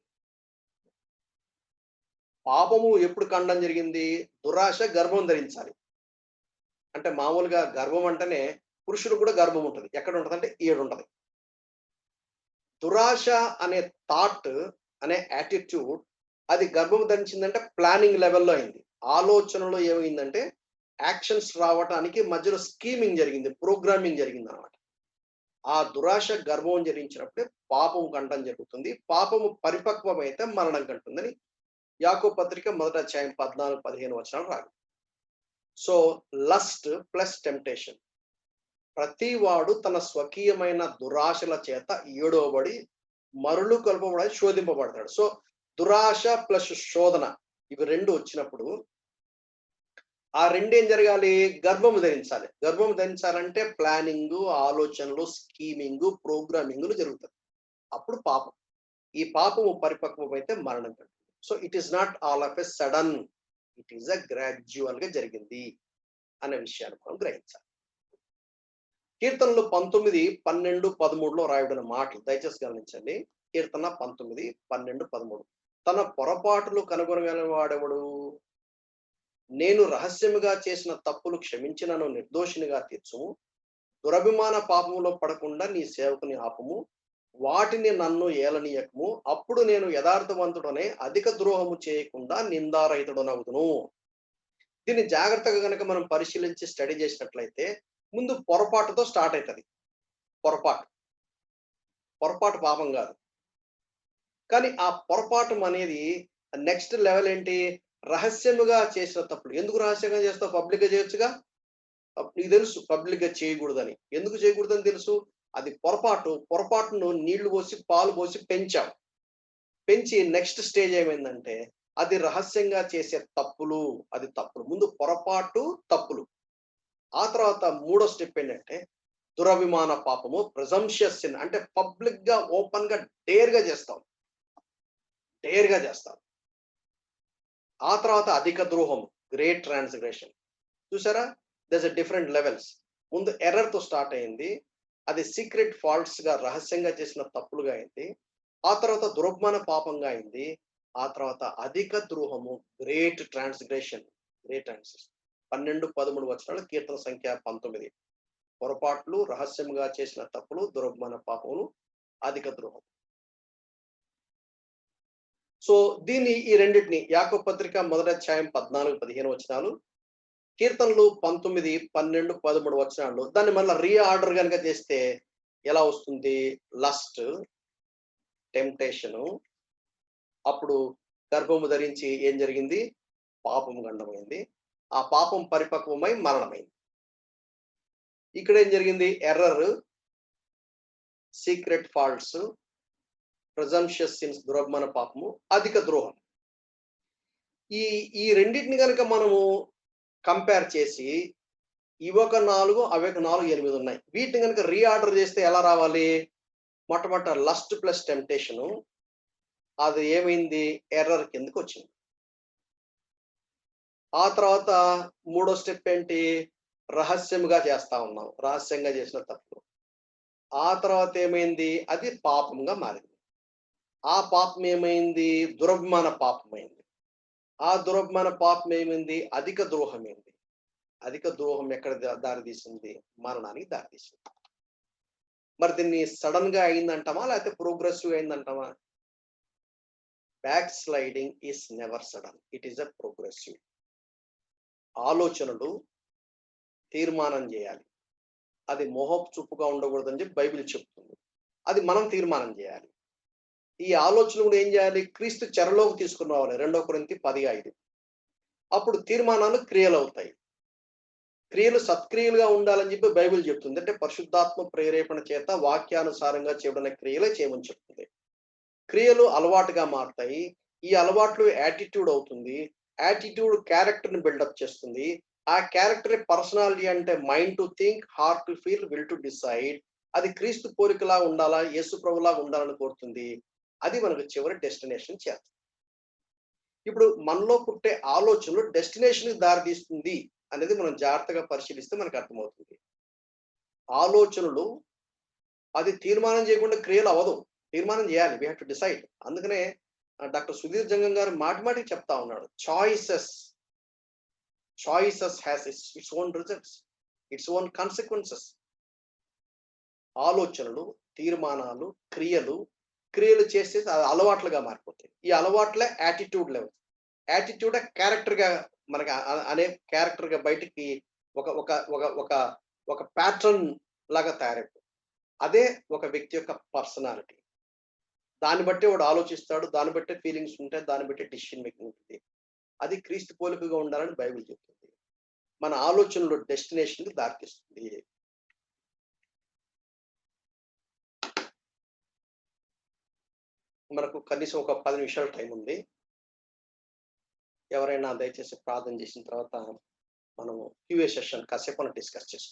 పాపము ఎప్పుడు కండం జరిగింది? దురాశ గర్భం ధరించాలి. అంటే మామూలుగా గర్భం అంటేనే పురుషుడు కూడా గర్భం ఉంటది. ఎక్కడ ఉంటదంటే ఈడుంటది. దురాశ అనే థాట్, అనే యాటిట్యూడ్ అది గర్భం ధరించిందంటే ప్లానింగ్ లెవెల్‌లో అయింది. ఆలోచనలో ఏమైందంటే యాక్షన్స్ రావటానికి మధ్యలో స్కీమింగ్ జరిగింది. ప్రోగ్రామింగ్ జరిగిందనమాట. ఆ దురాశ గర్భం ధరించినప్పుడే పాపం కంటం జరుగుతుంది. పాపము పరిపక్వమైతే మరణం కంటుందని యాకోబు పత్రిక మొదటి అధ్యాయం 14, 15 వచనాలు రాదు. So, lust plus temptation. ప్రతి వాడు తన స్వకీయమైన దురాశల చేత ఏడవబడి మరలు కొల్పబడి శోధింపబడతాడు. సో, దురాశ ప్లస్ శోధన ఇవి 2 వచ్చినప్పుడు ఆ రెండేం జరగాలి? గర్భము ధరించాలి. గర్భము ధరించాలంటే ప్లానింగు, ఆలోచనలు, స్కీమింగు, ప్రోగ్రామింగులు జరుగుతాయి. అప్పుడు పాపం. ఈ పాపము పరిపక్వమైతే మరణం కంటుంది. So, it is not all of a sudden. It is ఎ గ్రాడ్యువల్‌గా జరిగింది అనే విషయాన్ని మనం గ్రహించాలి. కీర్తనలు 19, 12, 13లో రాయబడిన మాటలు దయచేసి గమనించండి. కీర్తన 19, 12, 13. తన పొరపాటులు కనుగొనగల వాడెవడు? నేను రహస్యముగా చేసిన తప్పులు క్షమించి నన్ను నిర్దోషినిగా తీర్చుము. దురభిమాన పాపములో పడకుండా నీ సేవకుని ఆపుము. వాటిని నన్ను ఏలనీయకము. అప్పుడు నేను యథార్థవంతుడనే అధిక ద్రోహము చేయకుండా నిందారహితుడనవుదును. దీన్ని జాగ్రత్తగా గనక మనం పరిశీలించి స్టడీ చేసినట్లయితే ముందు పొరపాటుతో స్టార్ట్ అవుతుంది. పొరపాటు. పొరపాటు పాపం కాదు. కానీ ఆ పొరపాటు అనేది నెక్స్ట్ లెవెల్ ఏంటి? రహస్యముగా చేసిన తప్పులు. ఎందుకు రహస్యంగా చేస్తావు? పబ్లిక్‌గా చేయొచ్చుగా. నీకు తెలుసు పబ్లిక్‌గా చేయకూడదని. ఎందుకు చేయకూడదని తెలుసు? అది పొరపాటు. పొరపాటును నీళ్లు పోసి, పాలు పోసి పెంచావు. పెంచి నెక్స్ట్ స్టేజ్ ఏమైందంటే, అది రహస్యంగా చేసే తప్పులు. అది తప్పులు. ముందు పొరపాటు, తప్పులు. ఆ తర్వాత మూడో స్టెప్ ఏంటంటే, దురభిమాన పాపము, ప్రెజంషియస్ సిన్ అంటే పబ్లిక్‌గా, ఓపెన్‌గా, డేర్‌గా చేస్తాం. డేర్‌గా చేస్తాం. ఆ తర్వాత అధిక ద్రోహం, గ్రేట్ ట్రాన్స్‌గ్రెషన్. చూసారా? There's a different levels. ముందు ఎర్రర్‌తో స్టార్ట్ అయింది. అది సీక్రెట్ ఫాల్ట్స్‌గా రహస్యంగా చేసిన తప్పులుగా అయింది. ఆ తర్వాత దురభిమాన పాపంగా అయింది. ఆ తర్వాత అధిక ద్రోహము, గ్రేట్ ట్రాన్స్‌గ్రెషన్. Great transgression. 12, 13 వచనాలు కీర్తన సంఖ్య 19. పొరపాట్లు, రహస్యంగా చేసిన తప్పులు, దురభిమాన పాపములు, అధిక ద్రోహం. సో, దీన్ని ఈ రెండిటిని యాకోబు పత్రిక మొదటి అధ్యాయం 14, 15 వచనాలు, కీర్తనలు 19, 12, 13 వచనాల్లో దాన్ని మళ్ళా రీఆర్డర్ గనుక చేస్తే ఎలా వస్తుంది? లస్ట్, టెంప్టేషను, అప్పుడు గర్భము ధరించి ఏం జరిగింది? పాపము గండమైంది. ఆ పాపం పరిపక్వమై మరణమైంది. ఇక్కడ ఏం జరిగింది? ఎర్రర్, సీక్రెట్ ఫాల్ట్స్, ప్రెజంషియస్ సిన్స్, దురభిమాన పాపము, అధిక ద్రోహం. ఈ ఈ రెండిటిని గనుక మనము కంపేర్ చేసి ఇవొక 4, అవొక 4, 8 ఉన్నాయి. వీటిని గనుక రీఆర్డర్ చేస్తే ఎలా రావాలి? మొట్టమొదట లస్ట్ ప్లస్ టెంప్టేషను. అది ఏమైంది? ఎర్రర్ కిందకొచ్చింది. ఆ తర్వాత మూడో స్టెప్ ఏంటి? రహస్యముగా చేస్తా ఉన్నాం. రహస్యంగా చేసిన తప్పు. ఆ తర్వాత ఏమైంది? అది పాపంగా మారింది. ఆ పాపం ఏమైంది? దురభిమాన పాపమైంది. ఆ దురభిమాన పాపం ఏమైంది? అధిక ద్రోహమైంది. అధిక ద్రోహం ఎక్కడ దారి తీసింది? మరణానికి దారి తీసింది. మరి దీన్ని సడెన్‌గా అయిందంటామా? లేకపోతే ప్రోగ్రెసివ్ అయిందంటామా? Backsliding is never sudden. It is a progressive. ఆలోచనలు తీర్మానం చేయాలి. అది మోహపు చూపుగా ఉండకూడదని చెప్పి బైబిల్ చెప్తుంది. అది మనం తీర్మానం చేయాలి. ఈ ఆలోచనలు కూడా ఏం చేయాలి? క్రీస్తు చెరలోకి తీసుకొని రావాలి. 2 కొరింథీ 10:5. అప్పుడు తీర్మానాలు క్రియలవుతాయి. క్రియలు సత్క్రియలుగా ఉండాలని చెప్పి బైబిల్ చెప్తుంది. అంటే పరిశుద్ధాత్మ ప్రేరేపణ చేత వాక్యానుసారంగా చేయబడిన క్రియలే చేయమని చెప్తుంది. క్రియలు అలవాటుగా మారతాయి. ఈ అలవాట్లు యాటిట్యూడ్ అవుతుంది. యాటిట్యూడ్ క్యారెక్టర్‌ని బిల్డప్ చేస్తుంది. ఆ క్యారెక్టరే పర్సనాలిటీ అంటే mind to think, heart to feel, will to decide. అది క్రీస్తు పోలికలా ఉండాలా, యేసు ప్రభులాగా ఉండాలని కోరుతుంది. అది మనకు చివరి డెస్టినేషన్ చేస్తుంది. ఇప్పుడు మనలో పుట్టే ఆలోచనలు డెస్టినేషన్‌కి దారి తీస్తుంది అనేది మనం జాగ్రత్తగా పరిశీలిస్తే మనకు అర్థమవుతుంది. ఆలోచనలు అది తీర్మానం చేయకుండా క్రియలు అవ్వదు. తీర్మానం చేయాలి. We have to decide. అందుకనే డాక్టర్ సుధీర్ జంగం గారు మాటి మాటికి చెప్తా ఉన్నాడు. Choices has its own results, its own consequences. ఆలోచనలు, తీర్మానాలు, క్రియలు చేసేసి అది అలవాట్లుగా మారిపోతాయి. ఈ అలవాట్లే యాటిట్యూడ్ లెవెల్. యాటిట్యూడే క్యారెక్టర్‌గా మనకి అనే క్యారెక్టర్‌గా బయటికి ఒక ఒక ఒక ఒక ఒక ప్యాటర్న్ లాగా తయారైపోతుంది. అదే ఒక వ్యక్తి యొక్క పర్సనాలిటీ. దాన్ని బట్టే వాడు ఆలోచిస్తాడు. దాన్ని బట్టే ఫీలింగ్స్ ఉంటాయి. దాన్ని బట్టే డెసిషన్ మేకింగ్ ఉంటుంది. అది క్రీస్తు పోలికగా ఉండాలని బైబిల్ చెప్తుంది. మన ఆలోచనలు డెస్టినేషన్‌కి దారితీస్తుంది. మనకు కనీసం ఒక 10 నిమిషాలు టైం ఉంది. ఎవరైనా దయచేసి ప్రార్థన చేసిన తర్వాత మనము క్యూఏ సెషన్ కాసేపు డిస్కస్ చేసుకుందాం.